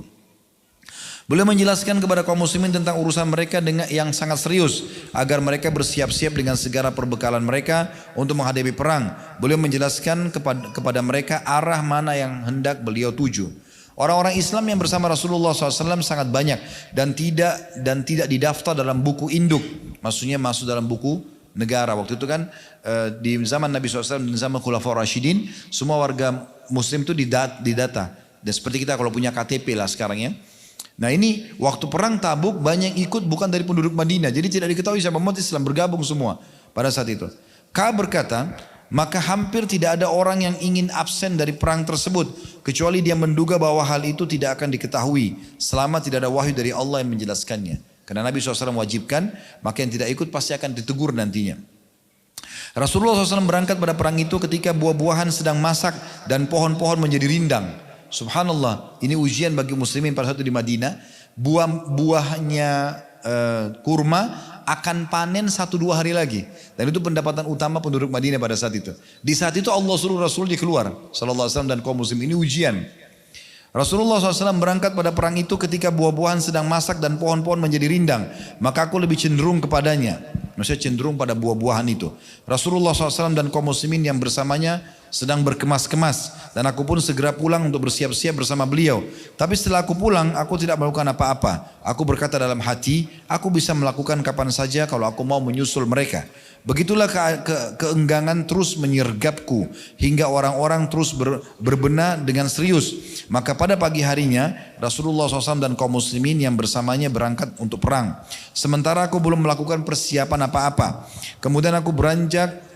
Beliau menjelaskan kepada kaum muslimin tentang urusan mereka dengan yang sangat serius agar mereka bersiap-siap dengan segala perbekalan mereka untuk menghadapi perang. Beliau menjelaskan kepada mereka arah mana yang hendak beliau tuju. Orang-orang Islam yang bersama Rasulullah SAW sangat banyak dan tidak didaftar dalam buku induk, maksudnya masuk dalam buku negara. Waktu itu kan di zaman Nabi SAW dan zaman Khulafaur Rasyidin semua warga Muslim itu didata. Dan seperti kita kalau punya KTP lah sekarang ya. Nah ini waktu perang Tabuk banyak ikut bukan dari penduduk Madinah. Jadi tidak diketahui siapa umat Islam bergabung semua pada saat itu. Ka'ab berkata, Maka hampir tidak ada orang yang ingin absen dari perang tersebut kecuali dia menduga bahwa hal itu tidak akan diketahui selama tidak ada wahyu dari Allah yang menjelaskannya. Karena Nabi SAW wajibkan, maka yang tidak ikut pasti akan ditegur nantinya. Rasulullah SAW berangkat pada perang itu ketika buah-buahan sedang masak dan pohon-pohon menjadi rindang. Subhanallah, ini ujian bagi muslimin pada saat itu di Madinah. Buah-buahnya kurma akan panen 1-2 hari lagi, dan itu pendapatan utama penduduk Madinah pada saat itu. Di saat itu Allah suruh Rasulnya keluar sallallahu alaihi wasallam dan kaum muslim. Ini ujian. Rasulullah SAW berangkat pada perang itu ketika buah-buahan sedang masak dan pohon-pohon menjadi rindang. Maka aku lebih cenderung kepadanya, maksudnya cenderung pada buah-buahan itu. Rasulullah SAW dan kaum muslimin yang bersamanya sedang berkemas-kemas, dan aku pun segera pulang untuk bersiap-siap bersama beliau. Tapi setelah aku pulang, aku tidak melakukan apa-apa. Aku berkata dalam hati, aku bisa melakukan kapan saja kalau aku mau menyusul mereka. Begitulah keenggangan terus menyergapku hingga orang-orang terus berbenah dengan serius. Maka pada pagi harinya Rasulullah SAW dan kaum muslimin yang bersamanya berangkat untuk perang. Sementara aku belum melakukan persiapan apa-apa. Kemudian aku beranjak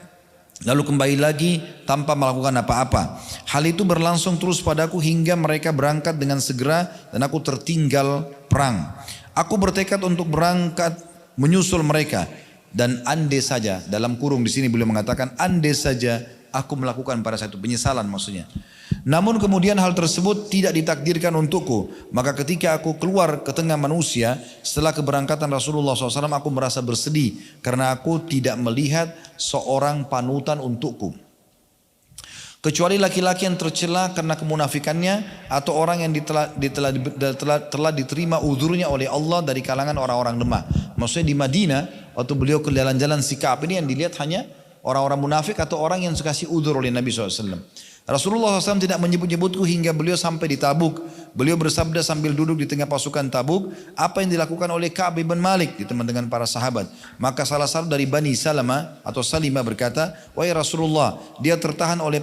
lalu kembali lagi tanpa melakukan apa-apa. Hal itu berlangsung terus padaku hingga mereka berangkat dengan segera dan aku tertinggal perang. Aku bertekad untuk berangkat menyusul mereka. Dan andai saja, dalam kurung di sini beliau mengatakan andai saja aku melakukan pada satu penyesalan maksudnya. Namun kemudian hal tersebut tidak ditakdirkan untukku. Maka ketika aku keluar ke tengah manusia setelah keberangkatan Rasulullah SAW, aku merasa bersedih karena aku tidak melihat seorang panutan untukku, kecuali laki-laki yang tercela karena kemunafikannya atau orang yang telah diterima uzurnya oleh Allah dari kalangan orang-orang lemah. Maksudnya di Madinah waktu beliau ke jalan-jalan sikap ini yang dilihat hanya orang-orang munafik atau orang yang kasih uzur oleh Nabi SAW. Rasulullah SAW tidak menyebut-nyebutku hingga beliau sampai di Tabuk. Beliau bersabda sambil duduk di tengah pasukan Tabuk, apa yang dilakukan oleh Ka'ab bin Malik di teman dengan para sahabat. Maka salah satu dari Bani Salama atau Salimah berkata, wahai Rasulullah, dia tertahan oleh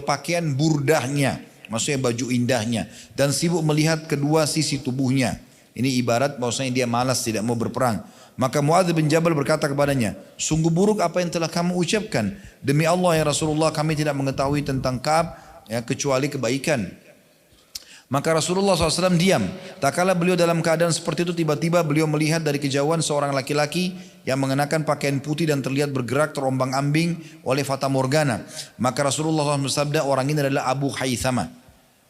pakaian burdahnya, maksudnya baju indahnya, dan sibuk melihat kedua sisi tubuhnya. Ini ibarat bahwasanya dia malas tidak mau berperang. Maka Muadz bin Jabal berkata kepadanya, sungguh buruk apa yang telah kamu ucapkan. Demi Allah ya Rasulullah, kami tidak mengetahui tentang Ka'ab kecuali kebaikan. Maka Rasulullah SAW diam. Tak kala beliau dalam keadaan seperti itu, tiba-tiba beliau melihat dari kejauhan seorang laki-laki yang mengenakan pakaian putih dan terlihat bergerak terombang-ambing oleh fata morgana. Maka Rasulullah SAW bersabda, orang ini adalah Abu Haythama.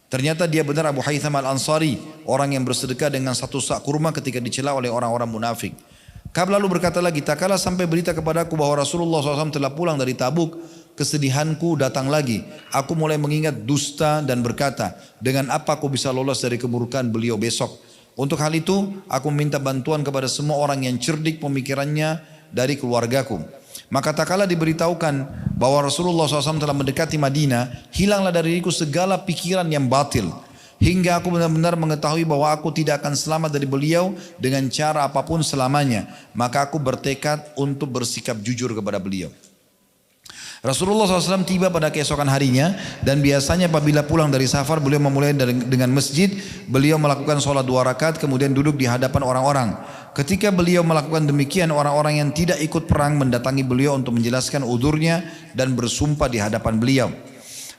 Ternyata dia benar Abu Haythama al-Ansari, orang yang bersedekah dengan satu sak kurma ketika dicela oleh orang-orang munafik. Ka'ab lalu berkata lagi, tak kala sampai berita kepadaku bahwa Rasulullah SAW telah pulang dari Tabuk, kesedihanku datang lagi. Aku mulai mengingat dusta dan berkata, dengan apa aku bisa lolos dari keburukan beliau besok? Untuk hal itu, aku minta bantuan kepada semua orang yang cerdik pemikirannya dari keluargaku. Maka tak kala diberitahukan bahwa Rasulullah SAW telah mendekati Madinah, hilanglah dari diriku segala pikiran yang batil. Hingga aku benar-benar mengetahui bahwa aku tidak akan selamat dari beliau dengan cara apapun selamanya. Maka aku bertekad untuk bersikap jujur kepada beliau. Rasulullah SAW tiba pada keesokan harinya, dan biasanya apabila pulang dari safar beliau memulai dengan masjid. Beliau melakukan sholat 2 rakaat kemudian duduk di hadapan orang-orang. Ketika beliau melakukan demikian, orang-orang yang tidak ikut perang mendatangi beliau untuk menjelaskan udurnya dan bersumpah di hadapan beliau.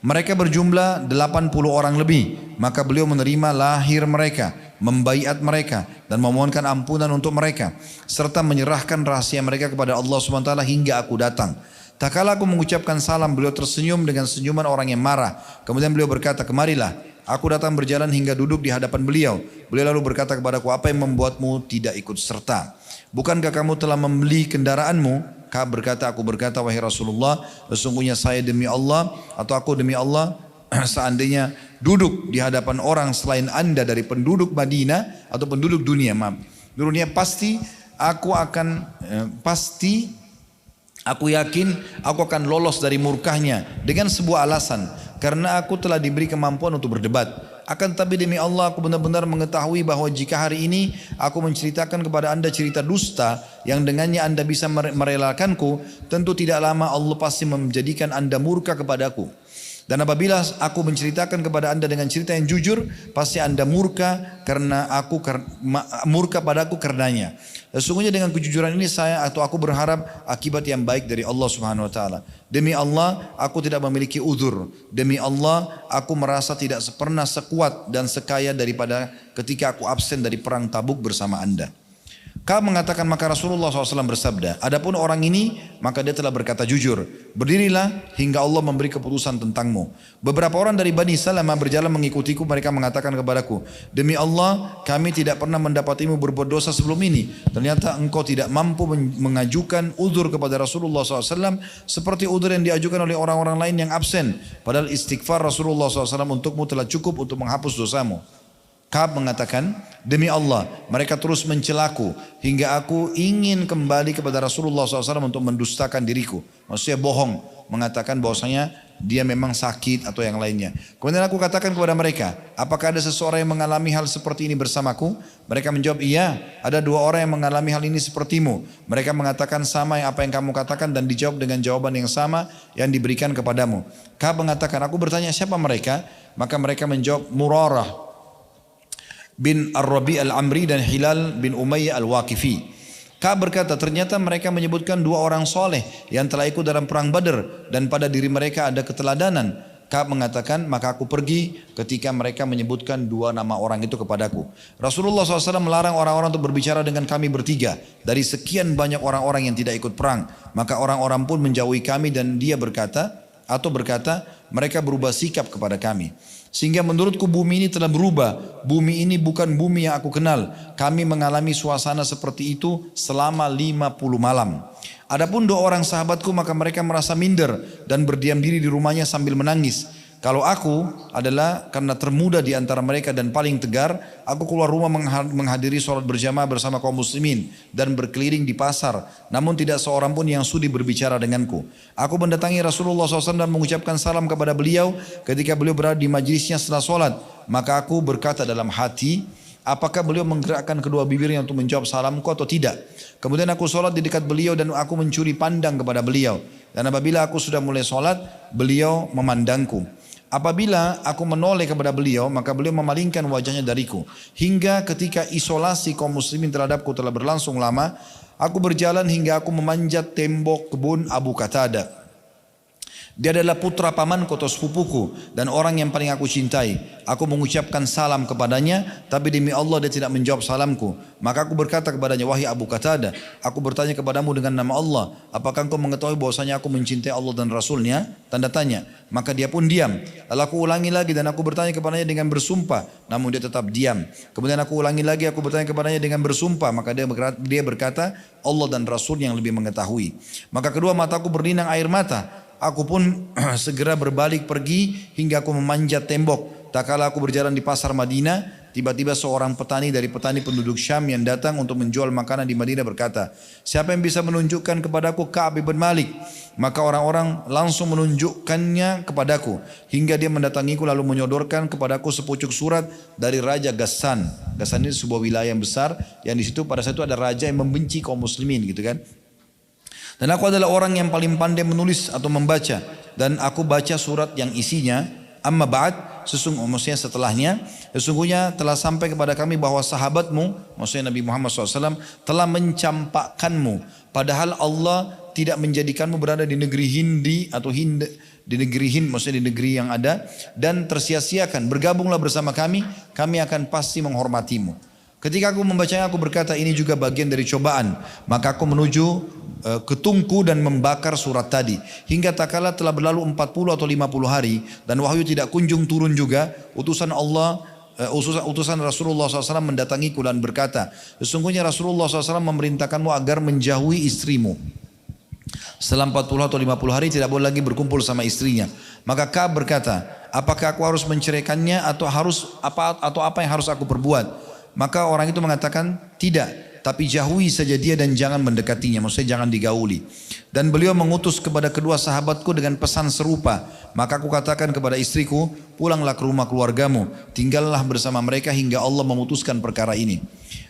Mereka berjumlah 80 orang lebih. Maka beliau menerima lahir mereka, membaiat mereka dan memohonkan ampunan untuk mereka, serta menyerahkan rahasia mereka kepada Allah SWT hingga aku datang. Tak kala aku mengucapkan salam, beliau tersenyum dengan senyuman orang yang marah. Kemudian beliau berkata, kemarilah. Aku datang berjalan hingga duduk di hadapan beliau. Beliau lalu berkata kepadaku, apa yang membuatmu tidak ikut serta? Bukankah kamu telah membeli kendaraanmu? Ka'ab berkata, aku berkata, wahai Rasulullah, sesungguhnya saya demi Allah, atau aku demi Allah, seandainya duduk di hadapan orang selain anda dari penduduk Madinah atau penduduk dunia, pasti aku yakin aku akan lolos dari murkahnya dengan sebuah alasan, karena aku telah diberi kemampuan untuk berdebat. Akan tetapi demi Allah, aku benar-benar mengetahui bahwa jika hari ini aku menceritakan kepada anda cerita dusta yang dengannya anda bisa merelakanku, tentu tidak lama Allah pasti menjadikan anda murka kepadaku. Dan apabila aku menceritakan kepada anda dengan cerita yang jujur, pasti anda murka karena murka padaku karenanya. Sesungguhnya dengan kejujuran ini aku berharap akibat yang baik dari Allah Subhanahu Wa Taala. Demi Allah, aku tidak memiliki uzur. Demi Allah, aku merasa tidak pernah sekuat dan sekaya daripada ketika aku absen dari perang Tabuk bersama anda. Ka'ab mengatakan, maka Rasulullah SAW bersabda, adapun orang ini, maka dia telah berkata jujur. Berdirilah hingga Allah memberi keputusan tentangmu. Beberapa orang dari Bani Salamah berjalan mengikutiku, mereka mengatakan kepadaku, demi Allah, kami tidak pernah mendapatimu berbuat dosa sebelum ini. Ternyata engkau tidak mampu mengajukan uzur kepada Rasulullah SAW seperti uzur yang diajukan oleh orang-orang lain yang absen. Padahal istighfar Rasulullah SAW untukmu telah cukup untuk menghapus dosamu. Ka'ab mengatakan, demi Allah, mereka terus mencelaku hingga aku ingin kembali kepada Rasulullah SAW untuk mendustakan diriku. Maksudnya bohong, mengatakan bahwasanya dia memang sakit atau yang lainnya. Kemudian aku katakan kepada mereka, apakah ada seseorang yang mengalami hal seperti ini bersamaku? Mereka menjawab, iya, ada 2 orang yang mengalami hal ini sepertimu. Mereka mengatakan sama yang apa yang kamu katakan dan dijawab dengan jawaban yang sama yang diberikan kepadamu. Ka'ab mengatakan, aku bertanya siapa mereka? Maka mereka menjawab, Murarah bin Ar-Rabi Al-Amri dan Hilal bin Umayyah Al-Waqifi. Ka'ab berkata, ternyata mereka menyebutkan 2 orang soleh yang telah ikut dalam perang Badar dan pada diri mereka ada keteladanan. Ka'ab mengatakan, maka aku pergi ketika mereka menyebutkan 2 nama orang itu kepadaku. Rasulullah SAW melarang orang-orang untuk berbicara dengan kami bertiga dari sekian banyak orang-orang yang tidak ikut perang. Maka orang-orang pun menjauhi kami dan dia berkata, mereka berubah sikap kepada kami. Sehingga menurutku bumi ini telah berubah. Bumi ini bukan bumi yang aku kenal. Kami mengalami suasana seperti itu selama 50 malam. Adapun 2 orang sahabatku maka mereka merasa minder dan berdiam diri di rumahnya sambil menangis. Kalau aku adalah karena termuda di antara mereka dan paling tegar, aku keluar rumah menghadiri sholat berjamaah bersama kaum muslimin dan berkeliling di pasar. Namun tidak seorang pun yang sudi berbicara denganku. Aku mendatangi Rasulullah SAW dan mengucapkan salam kepada beliau ketika beliau berada di majlisnya setelah sholat. Maka aku berkata dalam hati, apakah beliau menggerakkan kedua bibirnya untuk menjawab salamku atau tidak? Kemudian aku sholat di dekat beliau dan aku mencuri pandang kepada beliau. Dan apabila aku sudah mulai sholat, beliau memandangku. Apabila aku menoleh kepada beliau, maka beliau memalingkan wajahnya dariku. Hingga ketika isolasi kaum muslimin terhadapku telah berlangsung lama, aku berjalan hingga aku memanjat tembok kebun Abu Qatadah. Dia adalah putra pamanku atau sepupuku dan orang yang paling aku cintai. Aku mengucapkan salam kepadanya, tapi demi Allah dia tidak menjawab salamku. Maka aku berkata kepadanya, wahai Abu Qatadah, aku bertanya kepadamu dengan nama Allah, apakah engkau mengetahui bahwasanya aku mencintai Allah dan Rasulnya? Tanda tanya. Maka dia pun diam. Lalu aku ulangi lagi dan aku bertanya kepadanya dengan bersumpah, namun dia tetap diam. Kemudian aku ulangi lagi, aku bertanya kepadanya dengan bersumpah, maka dia berkata, Allah dan Rasul yang lebih mengetahui. Maka kedua mataku berlinang air mata. Aku pun segera berbalik pergi hingga aku memanjat tembok. Tak kala aku berjalan di pasar Madinah, tiba-tiba seorang petani dari petani penduduk Syam yang datang untuk menjual makanan di Madinah berkata, siapa yang bisa menunjukkan kepadaku Ka'ab bin Malik? Maka orang-orang langsung menunjukkannya kepadaku hingga dia mendatangiku lalu menyodorkan kepadaku sepucuk surat dari Raja Ghassan. Ghassan ini sebuah wilayah yang besar yang di situ pada saat itu ada raja yang membenci kaum muslimin gitu kan. Dan aku adalah orang yang paling pandai menulis atau membaca. Dan aku baca surat yang isinya, amma ba'd, maksudnya setelahnya, sesungguhnya telah sampai kepada kami bahwa sahabatmu, maksudnya Nabi Muhammad SAW, telah mencampakkanmu. Padahal Allah tidak menjadikanmu berada di negeri Hindi atau di negeri Hind, maksudnya di negeri yang ada, dan tersia-siakan. Bergabunglah bersama kami akan pasti menghormatimu. Ketika aku membacanya, aku berkata ini juga bagian dari cobaan. Maka aku menuju ke tungku dan membakar surat tadi. Hingga tak kala telah berlalu 40 atau 50 hari dan wahyu tidak kunjung turun juga, utusan Rasulullah SAW mendatangiku dan berkata, sesungguhnya Rasulullah SAW memerintahkanmu agar menjauhi istrimu. Setelah 40 atau 50 hari tidak boleh lagi berkumpul sama istrinya. Maka Ka'ab berkata, apakah aku harus menceraikannya atau apa yang harus aku perbuat? Maka orang itu mengatakan, tidak, tapi jauhi saja dia dan jangan mendekatinya, maksudnya jangan digauli. Dan beliau mengutus kepada kedua sahabatku dengan pesan serupa. Maka aku katakan kepada istriku, pulanglah ke rumah keluargamu, tinggallah bersama mereka hingga Allah memutuskan perkara ini.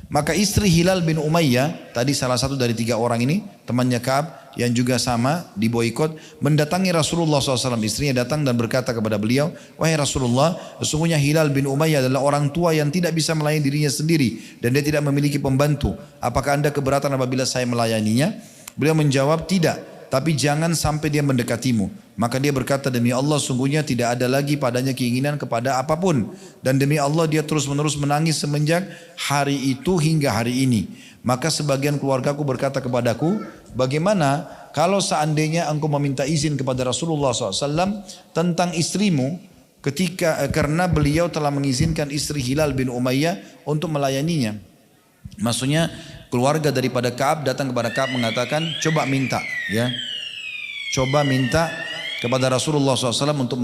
Maka istri Hilal bin Umayyah, tadi salah satu dari 3 orang ini, temannya Ka'ab yang juga sama diboikot, mendatangi Rasulullah SAW. Istrinya datang dan berkata kepada beliau, wahai Rasulullah, sesungguhnya Hilal bin Umayyah adalah orang tua yang tidak bisa melayani dirinya sendiri dan dia tidak memiliki pembantu. Apakah anda keberatan apabila saya melayaninya? Beliau menjawab, tidak, tapi jangan sampai dia mendekatimu. Maka dia berkata, demi Allah sungguhnya tidak ada lagi padanya keinginan kepada apapun. Dan demi Allah dia terus menerus menangis semenjak hari itu hingga hari ini. Maka sebagian keluargaku berkata kepadaku, bagaimana kalau seandainya engkau meminta izin kepada Rasulullah SAW tentang istrimu, karena beliau telah mengizinkan istri Hilal bin Umayyah untuk melayaninya. Maksudnya keluarga daripada Ka'ab datang kepada Ka'ab mengatakan, coba minta ya, coba minta kepada Rasulullah SAW untuk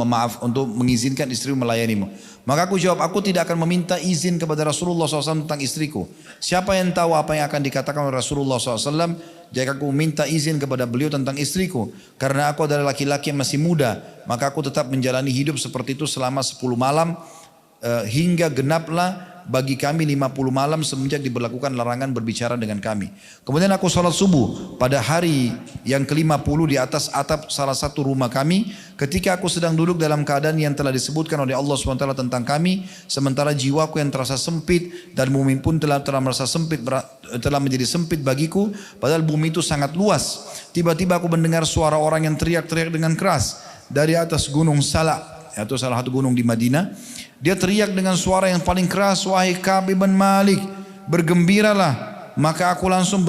mengizinkan istrimu melayanimu. Maka aku jawab, aku tidak akan meminta izin kepada Rasulullah SAW tentang istriku. Siapa yang tahu apa yang akan dikatakan oleh Rasulullah SAW jika aku minta izin kepada beliau tentang istriku. Karena aku adalah laki-laki yang masih muda, maka aku tetap menjalani hidup seperti itu selama 10 malam hingga genaplah bagi kami 50 malam semenjak diberlakukan larangan berbicara dengan kami. Kemudian aku sholat subuh pada hari yang ke-50 di atas atap salah satu rumah kami, ketika aku sedang duduk dalam keadaan yang telah disebutkan oleh Allah SWT tentang kami, sementara jiwaku yang terasa sempit dan bumi pun telah merasa sempit, telah menjadi sempit bagiku, padahal bumi itu sangat luas. Tiba-tiba aku mendengar suara orang yang teriak-teriak dengan keras dari atas gunung Sala, atau salah satu gunung di Madinah. Dia teriak dengan suara yang paling keras, wahai Ka'ab bin Malik, bergembiralah. Maka aku langsung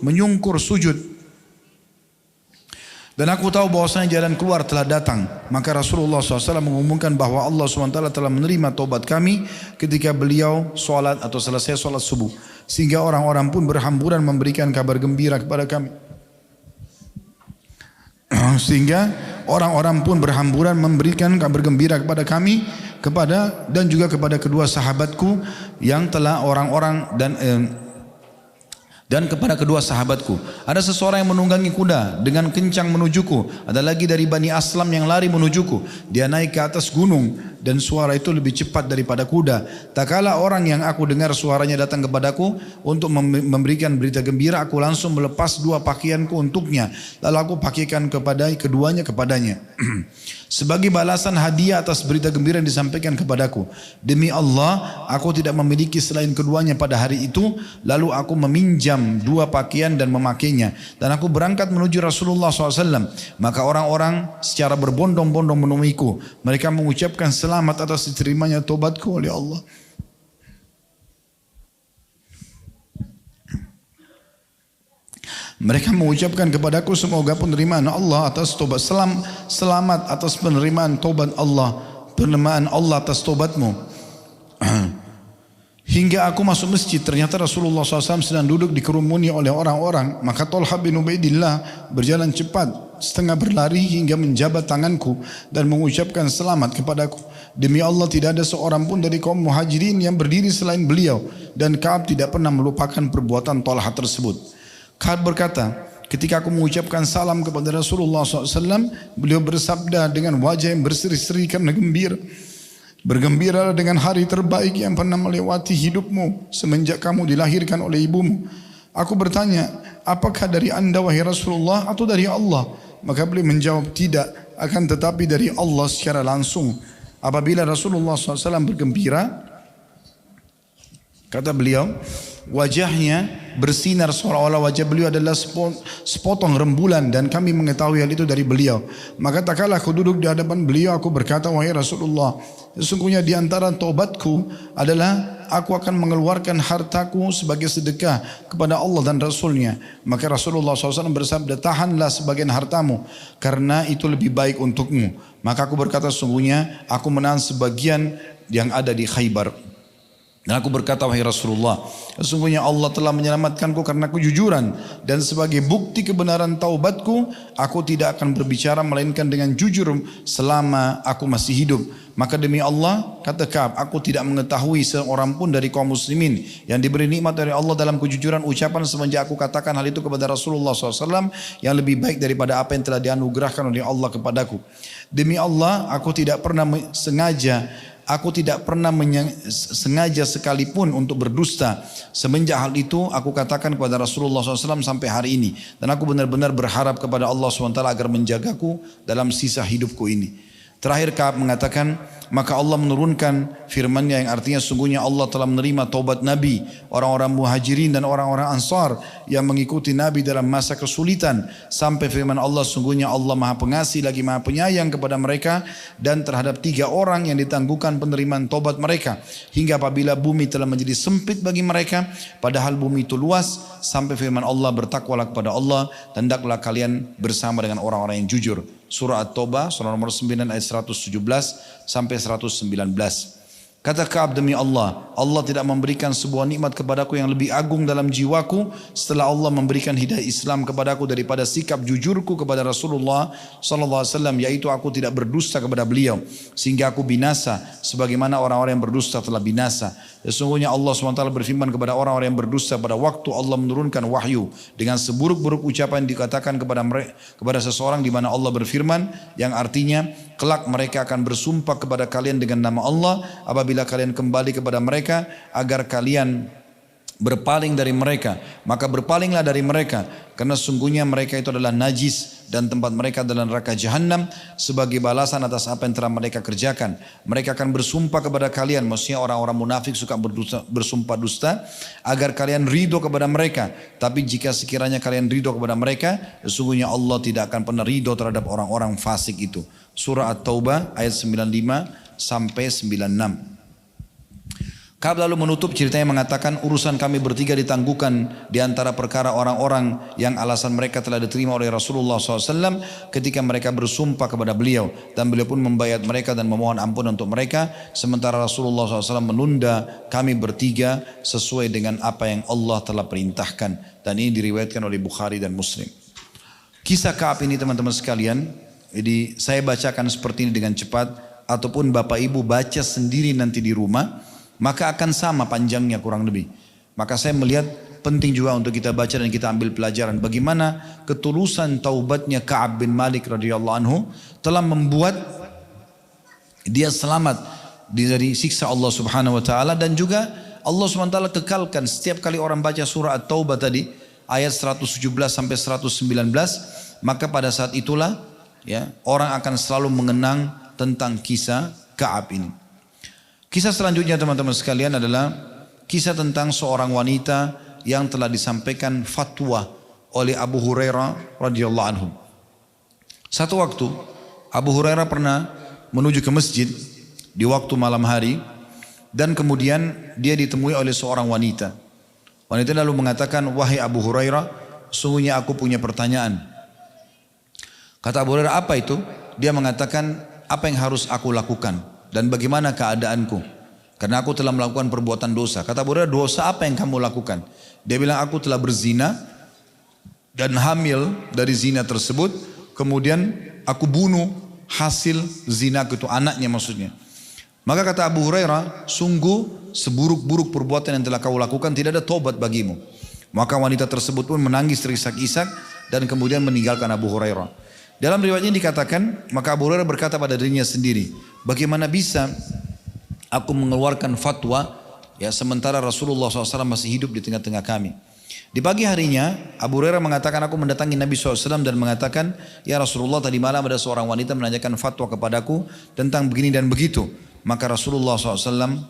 menyungkur sujud. Dan aku tahu bahwasanya jalan keluar telah datang. Maka Rasulullah SAW mengumumkan bahwa Allah SWT telah menerima taubat kami ketika beliau sholat atau selesai sholat subuh. Sehingga orang-orang pun berhamburan memberikan kabar gembira kepada kami. Sehingga orang-orang pun berhamburan memberikan kabar gembira kepada kami, dan juga kepada kedua sahabatku yang telah orang-orang dan kepada kedua sahabatku. Ada seseorang yang menunggangi kuda dengan kencang menujuku. Ada lagi dari Bani Aslam yang lari menujuku. Dia naik ke atas gunung dan suara itu lebih cepat daripada kuda. Tak kala orang yang aku dengar suaranya datang kepadaku untuk memberikan berita gembira, aku langsung melepas 2 pakaianku untuknya. Lalu aku pakaikan keduanya kepadanya. Sebagai balasan hadiah atas berita gembira yang disampaikan kepadaku. Demi Allah, aku tidak memiliki selain keduanya pada hari itu. Lalu aku meminjam 2 pakaian dan memakainya. Dan aku berangkat menuju Rasulullah SAW. Maka orang-orang secara berbondong-bondong menemuiku. Mereka mengucapkan selamat atas diterimanya tobatku oleh Allah. Mereka mengucapkan kepadaku, semoga penerimaan Allah atas tobat, selamat atas penerimaan tobat Allah, penerimaan Allah atas tobatmu. Hingga aku masuk masjid, ternyata Rasulullah SAW sedang duduk dikerumuni oleh orang-orang. Maka Talha bin Ubaidillah berjalan cepat, setengah berlari hingga menjabat tanganku dan mengucapkan selamat kepadaku. Demi Allah tidak ada seorang pun dari kaum muhajirin yang berdiri selain beliau, dan Ka'ab tidak pernah melupakan perbuatan Talha tersebut. Ka'ab berkata, ketika aku mengucapkan salam kepada Rasulullah SAW, beliau bersabda dengan wajah yang berseri-seri karena gembira. Bergembiralah dengan hari terbaik yang pernah melewati hidupmu semenjak kamu dilahirkan oleh ibumu. Aku bertanya, apakah dari anda wahai Rasulullah atau dari Allah? Maka beliau menjawab, tidak, akan tetapi dari Allah secara langsung. Apabila Rasulullah SAW bergembira, kata beliau, wajahnya bersinar seolah-olah wajah beliau adalah sepotong rembulan, dan kami mengetahui hal itu dari beliau. Maka tak kala aku duduk di hadapan beliau, aku berkata, wahai Rasulullah, sesungguhnya di antara taubatku adalah aku akan mengeluarkan hartaku sebagai sedekah kepada Allah dan Rasulnya. Maka Rasulullah SAW bersabda, tahanlah sebagian hartamu karena itu lebih baik untukmu. Maka aku berkata, sesungguhnya aku menahan sebagian yang ada di Khaybar. Dan aku berkata, wahai Rasulullah, sesungguhnya Allah telah menyelamatkanku karena kejujuran, dan sebagai bukti kebenaran taubatku, aku tidak akan berbicara melainkan dengan jujur selama aku masih hidup. Maka demi Allah, kata Ka'ab, aku tidak mengetahui seorang pun dari kaum muslimin yang diberi nikmat dari Allah dalam kejujuran ucapan semenjak aku katakan hal itu kepada Rasulullah SAW yang lebih baik daripada apa yang telah dianugerahkan oleh Allah kepadaku. Demi Allah, aku tidak pernah sengaja sekalipun untuk berdusta. Semenjak hal itu aku katakan kepada Rasulullah SAW sampai hari ini. Dan aku benar-benar berharap kepada Allah SWT agar menjagaku dalam sisa hidupku ini. Terakhir Ka'ab mengatakan, maka Allah menurunkan firman-Nya yang artinya sungguhnya Allah telah menerima taubat Nabi, orang-orang muhajirin dan orang-orang ansar yang mengikuti Nabi dalam masa kesulitan. Sampai firman Allah, sungguhnya Allah maha pengasih lagi maha penyayang kepada mereka dan terhadap 3 orang yang ditangguhkan penerimaan taubat mereka. Hingga apabila bumi telah menjadi sempit bagi mereka, padahal bumi itu luas, sampai firman Allah, bertakwalah kepada Allah dan hendaklah kalian bersama dengan orang-orang yang jujur. Surah At-Taubah, surah nomor 9 ayat 117 sampai 119. Kata Ka'ab, demi Allah, Allah tidak memberikan sebuah nikmat kepadaku yang lebih agung dalam jiwaku setelah Allah memberikan hidayah Islam kepadaku daripada sikap jujurku kepada Rasulullah SAW, yaitu aku tidak berdusta kepada beliau sehingga aku binasa sebagaimana orang-orang yang berdusta telah binasa. Sesungguhnya Allah SWT berfirman kepada orang-orang yang berdusta pada waktu Allah menurunkan wahyu dengan seburuk-buruk ucapan dikatakan kepada seseorang, di mana Allah berfirman yang artinya kelak mereka akan bersumpah kepada kalian dengan nama Allah apabila kalian kembali kepada mereka agar kalian berpaling dari mereka, maka berpalinglah dari mereka karena sungguhnya mereka itu adalah najis dan tempat mereka adalah neraka jahanam sebagai balasan atas apa yang telah mereka kerjakan. Mereka akan bersumpah kepada kalian, maksudnya orang-orang munafik suka bersumpah dusta agar kalian ridho kepada mereka, tapi jika sekiranya kalian ridho kepada mereka, sesungguhnya Allah tidak akan pernah ridho terhadap orang-orang fasik itu. Surah At-Taubah ayat 95 sampai 96. Ka'ab lalu menutup ceritanya mengatakan, urusan kami bertiga ditangguhkan di antara perkara orang-orang yang alasan mereka telah diterima oleh Rasulullah SAW ketika mereka bersumpah kepada beliau, dan beliau pun membayat mereka dan memohon ampun untuk mereka, sementara Rasulullah SAW menunda kami bertiga sesuai dengan apa yang Allah telah perintahkan. Dan ini diriwayatkan oleh Bukhari dan Muslim. Kisah Ka'ab ini teman-teman sekalian, jadi saya bacakan seperti ini dengan cepat, ataupun Bapak Ibu baca sendiri nanti di rumah, maka akan sama panjangnya kurang lebih. Maka saya melihat penting juga untuk kita baca dan kita ambil pelajaran bagaimana ketulusan taubatnya Ka'ab bin Malik radhiyallahu anhu telah membuat dia selamat dari siksa Allah Subhanahu wa taala, dan juga Allah Subhanahu wa taala kekalkan setiap kali orang baca surah At-Taubah tadi ayat 117 sampai 119, maka pada saat itulah ya orang akan selalu mengenang tentang kisah Ka'ab ini. Kisah selanjutnya teman-teman sekalian adalah kisah tentang seorang wanita yang telah disampaikan fatwa oleh Abu Hurairah radhiyallahu anhu. Satu waktu Abu Hurairah pernah menuju ke masjid di waktu malam hari, dan kemudian dia ditemui oleh seorang wanita. Wanita lalu mengatakan, wahai Abu Hurairah, sungguhnya aku punya pertanyaan. Kata Abu Hurairah, apa itu? Dia mengatakan, apa yang harus aku lakukan dan bagaimana keadaanku? Karena aku telah melakukan perbuatan dosa. Kata Abu Hurairah, dosa apa yang kamu lakukan? Dia bilang, aku telah berzina dan hamil dari zina tersebut. Kemudian aku bunuh hasil zina itu, anaknya maksudnya. Maka kata Abu Hurairah, sungguh seburuk-buruk perbuatan yang telah kau lakukan tidak ada tobat bagimu. Maka wanita tersebut pun menangis terisak-isak dan kemudian meninggalkan Abu Hurairah. Dalam riwayat ini dikatakan, maka Abu Hurairah berkata pada dirinya sendiri, bagaimana bisa aku mengeluarkan fatwa ya sementara Rasulullah SAW masih hidup di tengah-tengah kami. Di pagi harinya Abu Hurairah mengatakan, aku mendatangi Nabi SAW dan mengatakan, ya Rasulullah, tadi malam ada seorang wanita menanyakan fatwa kepadaku tentang begini dan begitu. Maka Rasulullah SAW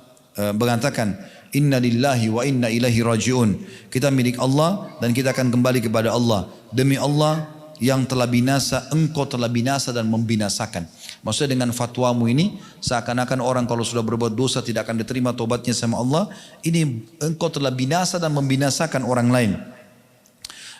mengatakan, inna lillahi wa inna ilaihi raji'un. Kita milik Allah dan kita akan kembali kepada Allah. Demi Allah yang telah binasa, engkau telah binasa dan membinasakan. Maksudnya dengan fatwamu ini seakan-akan orang kalau sudah berbuat dosa tidak akan diterima tobatnya sama Allah. Ini engkau telah binasa dan membinasakan orang lain.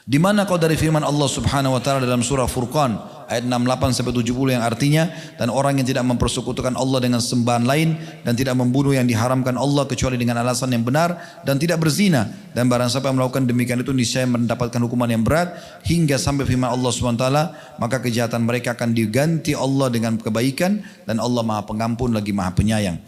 Di mana kau dari firman Allah Subhanahu wa taala dalam surah Furqan ayat 68 sampai 70 yang artinya, dan orang yang tidak mempersekutukan Allah dengan sembahan lain dan tidak membunuh yang diharamkan Allah kecuali dengan alasan yang benar dan tidak berzina, dan barang siapa yang melakukan demikian itu niscaya mendapatkan hukuman yang berat, hingga sampai firman Allah SWT, maka kejahatan mereka akan diganti Allah dengan kebaikan dan Allah Maha Pengampun lagi Maha Penyayang.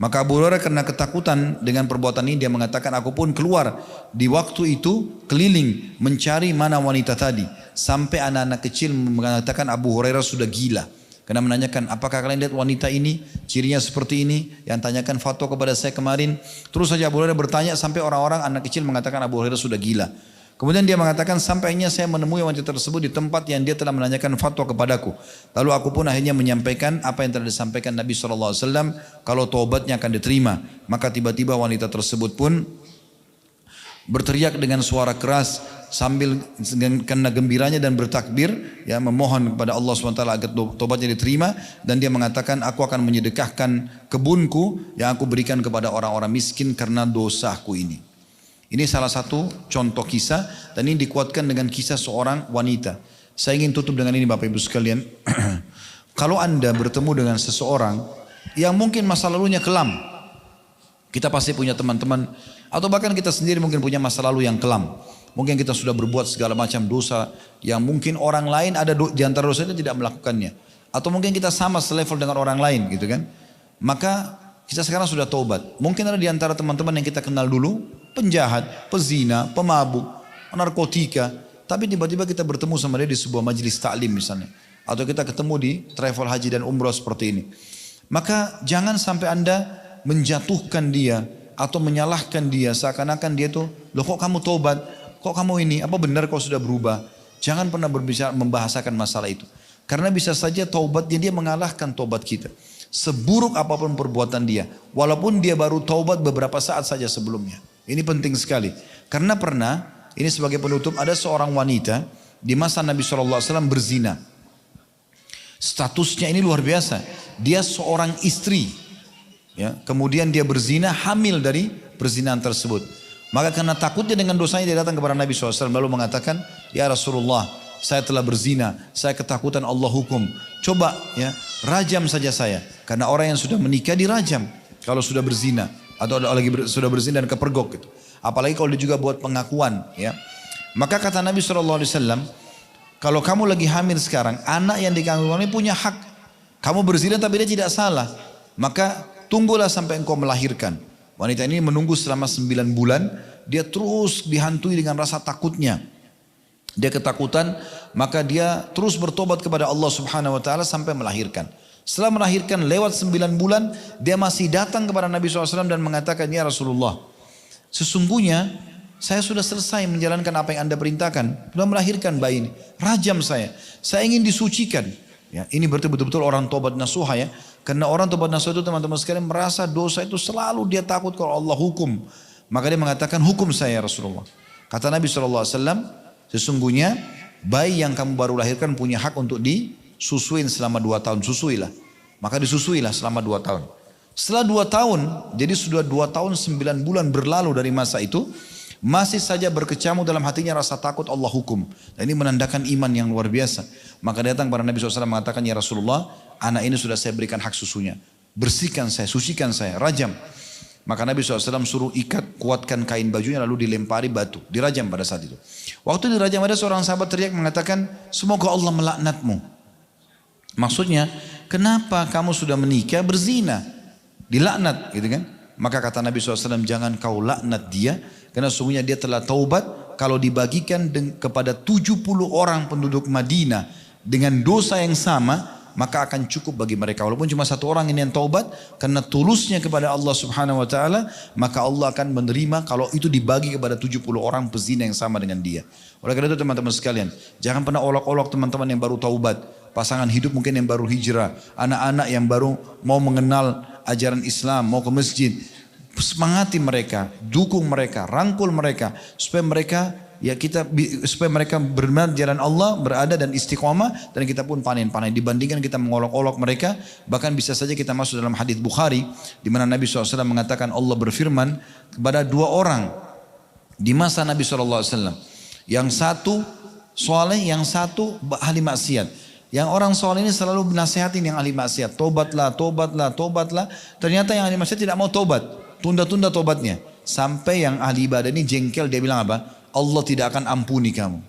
Maka Abu Hurairah karena ketakutan dengan perbuatan ini, dia mengatakan, aku pun keluar di waktu itu keliling mencari mana wanita tadi, sampai anak-anak kecil mengatakan Abu Hurairah sudah gila, karena menanyakan, apakah kalian lihat wanita ini, cirinya seperti ini, yang tanyakan fatwa kepada saya kemarin. Terus saja Abu Hurairah bertanya sampai orang-orang anak kecil mengatakan Abu Hurairah sudah gila. Kemudian dia mengatakan, sampainya saya menemui wanita tersebut di tempat yang dia telah menanyakan fatwa kepadaku. Lalu aku pun akhirnya menyampaikan apa yang telah disampaikan Nabi SAW, kalau taubatnya akan diterima. Maka tiba-tiba wanita tersebut pun berteriak dengan suara keras sambil karena gembiranya dan bertakbir, ya, memohon kepada Allah SWT agar taubatnya diterima. Dan dia mengatakan, aku akan menyedekahkan kebunku yang aku berikan kepada orang-orang miskin karena dosaku ini. Ini salah satu contoh kisah, dan ini dikuatkan dengan kisah seorang wanita. Saya ingin tutup dengan ini Bapak Ibu sekalian. Kalau Anda bertemu dengan seseorang yang mungkin masa lalunya kelam, kita pasti punya teman-teman, atau bahkan kita sendiri mungkin punya masa lalu yang kelam. Mungkin kita sudah berbuat segala macam dosa yang mungkin orang lain ada di antara dosa itu tidak melakukannya. Atau mungkin kita sama selevel dengan orang lain gitu kan. Maka kita sekarang sudah taubat. Mungkin ada di antara teman-teman yang kita kenal dulu penjahat, pezina, pemabuk, narkotika, tapi tiba-tiba kita bertemu sama dia di sebuah majelis taklim misalnya, atau kita ketemu di travel haji dan umrah seperti ini. Maka jangan sampai Anda menjatuhkan dia atau menyalahkan dia seakan-akan dia tuh, loh kok kamu taubat, kok kamu ini, apa benar kau sudah berubah? Jangan pernah berbicara membahasakan masalah itu, karena bisa saja taubatnya dia mengalahkan taubat kita. Seburuk apapun perbuatan dia, walaupun dia baru taubat beberapa saat saja sebelumnya. Ini penting sekali. Karena pernah, ini sebagai penutup, ada seorang wanita di masa Nabi SAW berzina. Statusnya ini luar biasa. Dia seorang istri, ya, kemudian dia berzina, hamil dari perzinahan tersebut. Maka karena takutnya dengan dosanya, dia datang kepada Nabi SAW lalu mengatakan, ya Rasulullah, saya telah berzina, saya ketakutan Allah hukum. Coba ya, rajam saja saya. Karena orang yang sudah menikah dirajam kalau sudah berzina, atau sudah berzina dan kepergok gitu. Apalagi kalau dia juga buat pengakuan, ya. Maka kata Nabi SAW, kalau kamu lagi hamil sekarang, anak yang dikandung ini punya hak. Kamu berzina tapi dia tidak salah, maka tunggulah sampai engkau melahirkan. Wanita ini menunggu selama 9 bulan. Dia terus dihantui dengan rasa takutnya. Dia ketakutan, maka dia terus bertobat kepada Allah Subhanahu Wa Taala sampai melahirkan. Setelah melahirkan lewat 9 bulan, dia masih datang kepada Nabi SAW dan mengatakan, ya Rasulullah, sesungguhnya saya sudah selesai menjalankan apa yang Anda perintahkan, sudah melahirkan bayi ini, rajam saya ingin disucikan. Ya, ini berarti betul-betul orang tobat nasuha, ya. Karena orang tobat nasuha itu teman-teman sekalian merasa dosa itu selalu dia takut kalau Allah hukum. Maka dia mengatakan, hukum saya Rasulullah. Kata Nabi SAW, sesungguhnya bayi yang kamu baru lahirkan punya hak untuk disusuin selama 2 tahun, susuilah. Maka disusuilah selama 2 tahun. Setelah 2 tahun, jadi sudah 2 tahun 9 bulan berlalu dari masa itu, masih saja berkecamuk dalam hatinya rasa takut Allah hukum. Dan ini menandakan iman yang luar biasa. Maka datang kepada Nabi SAW mengatakan, ya Rasulullah, anak ini sudah saya berikan hak susunya. Bersihkan saya, sucikan saya, rajam. Maka Nabi SAW suruh ikat, kuatkan kain bajunya, lalu dilempari batu, dirajam pada saat itu. Waktu dirajam ada seorang sahabat teriak mengatakan, semoga Allah melaknatmu. Maksudnya, kenapa kamu sudah menikah berzina? Dilaknat gitu kan. Maka kata Nabi SAW, jangan kau laknat dia, karena sesungguhnya dia telah taubat. Kalau dibagikan kepada 70 orang penduduk Madinah dengan dosa yang sama, maka akan cukup bagi mereka. Walaupun cuma 1 orang ini yang taubat, karena tulusnya kepada Allah Subhanahu Wa Taala, maka Allah akan menerima kalau itu dibagi kepada 70 orang pezina yang sama dengan dia. Oleh karena itu teman-teman sekalian, jangan pernah olok-olok teman-teman yang baru taubat, pasangan hidup mungkin yang baru hijrah, anak-anak yang baru mau mengenal ajaran Islam, mau ke masjid. Semangati mereka, dukung mereka, rangkul mereka, supaya mereka benar jalan Allah, berada dan istiqomah, dan kita pun panen-panen. Dibandingkan kita mengolok-olok mereka, bahkan bisa saja kita masuk dalam hadits Bukhari, di mana Nabi SAW mengatakan, Allah berfirman kepada 2 orang di masa Nabi SAW, yang satu soleh, yang satu ahli maksiat. Yang orang soleh ini selalu nasihatin yang ahli maksiat. Tobatlah, tobatlah, tobatlah. Ternyata yang ahli maksiat tidak mau tobat. Tunda-tunda tobatnya. Sampai yang ahli ibadah ini jengkel, dia bilang apa? Allah tidak akan ampuni kamu.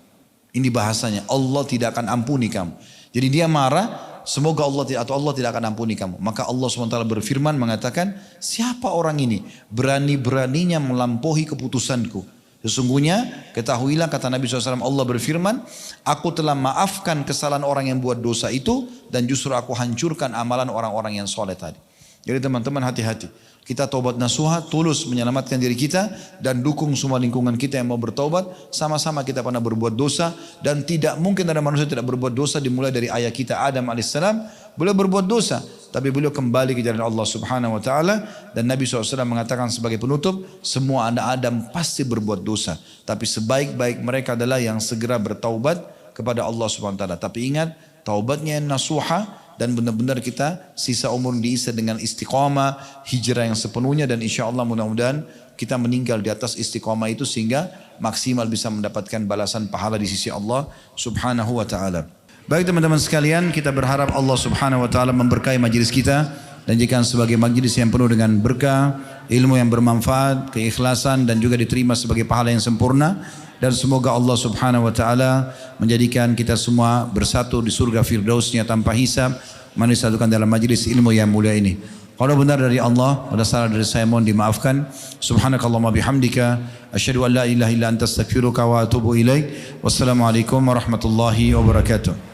Ini bahasanya, Allah tidak akan ampuni kamu. Jadi dia marah, semoga Allah tidak akan ampuni kamu. Maka Allah SWT berfirman mengatakan, siapa orang ini? Berani-beraninya melampaui keputusanku. Sesungguhnya ketahuilah kata Nabi SAW, Allah berfirman, aku telah maafkan kesalahan orang yang buat dosa itu dan justru aku hancurkan amalan orang-orang yang soleh tadi. Jadi teman-teman hati-hati. Kita taubat nasuha, tulus menyelamatkan diri kita dan dukung semua lingkungan kita yang mau bertaubat. Sama-sama kita pernah berbuat dosa dan tidak mungkin ada manusia tidak berbuat dosa dimulai dari ayah kita Adam alaihissalam. Beliau berbuat dosa, tapi beliau kembali ke jalan Allah Subhanahu wa taala dan Nabi SAW mengatakan sebagai penutup, semua anak Adam pasti berbuat dosa, tapi sebaik-baik mereka adalah yang segera bertaubat kepada Allah Subhanahu wa taala. Tapi ingat, taubatnya yang nasuha dan benar-benar kita sisa umur diisi dengan istiqamah, hijrah yang sepenuhnya dan insya Allah mudah-mudahan kita meninggal di atas istiqamah itu sehingga maksimal bisa mendapatkan balasan pahala di sisi Allah Subhanahu wa taala. Baik teman-teman sekalian, kita berharap Allah Subhanahu wa taala memberkahi majelis kita dan jadikan sebagai majelis yang penuh dengan berkah, ilmu yang bermanfaat, keikhlasan dan juga diterima sebagai pahala yang sempurna. Dan semoga Allah Subhanahu wa taala menjadikan kita semua bersatu di surga firdausnya tanpa hisab, disatukan dalam majelis ilmu yang mulia ini. Kalau benar dari Allah, ada salah dari saya mohon dimaafkan. Subhanakallahumma bihamdika asyhadu an la ilaha illa anta astaghfiruka wa atubu ilaik. Wassalamualaikum warahmatullahi wabarakatuh.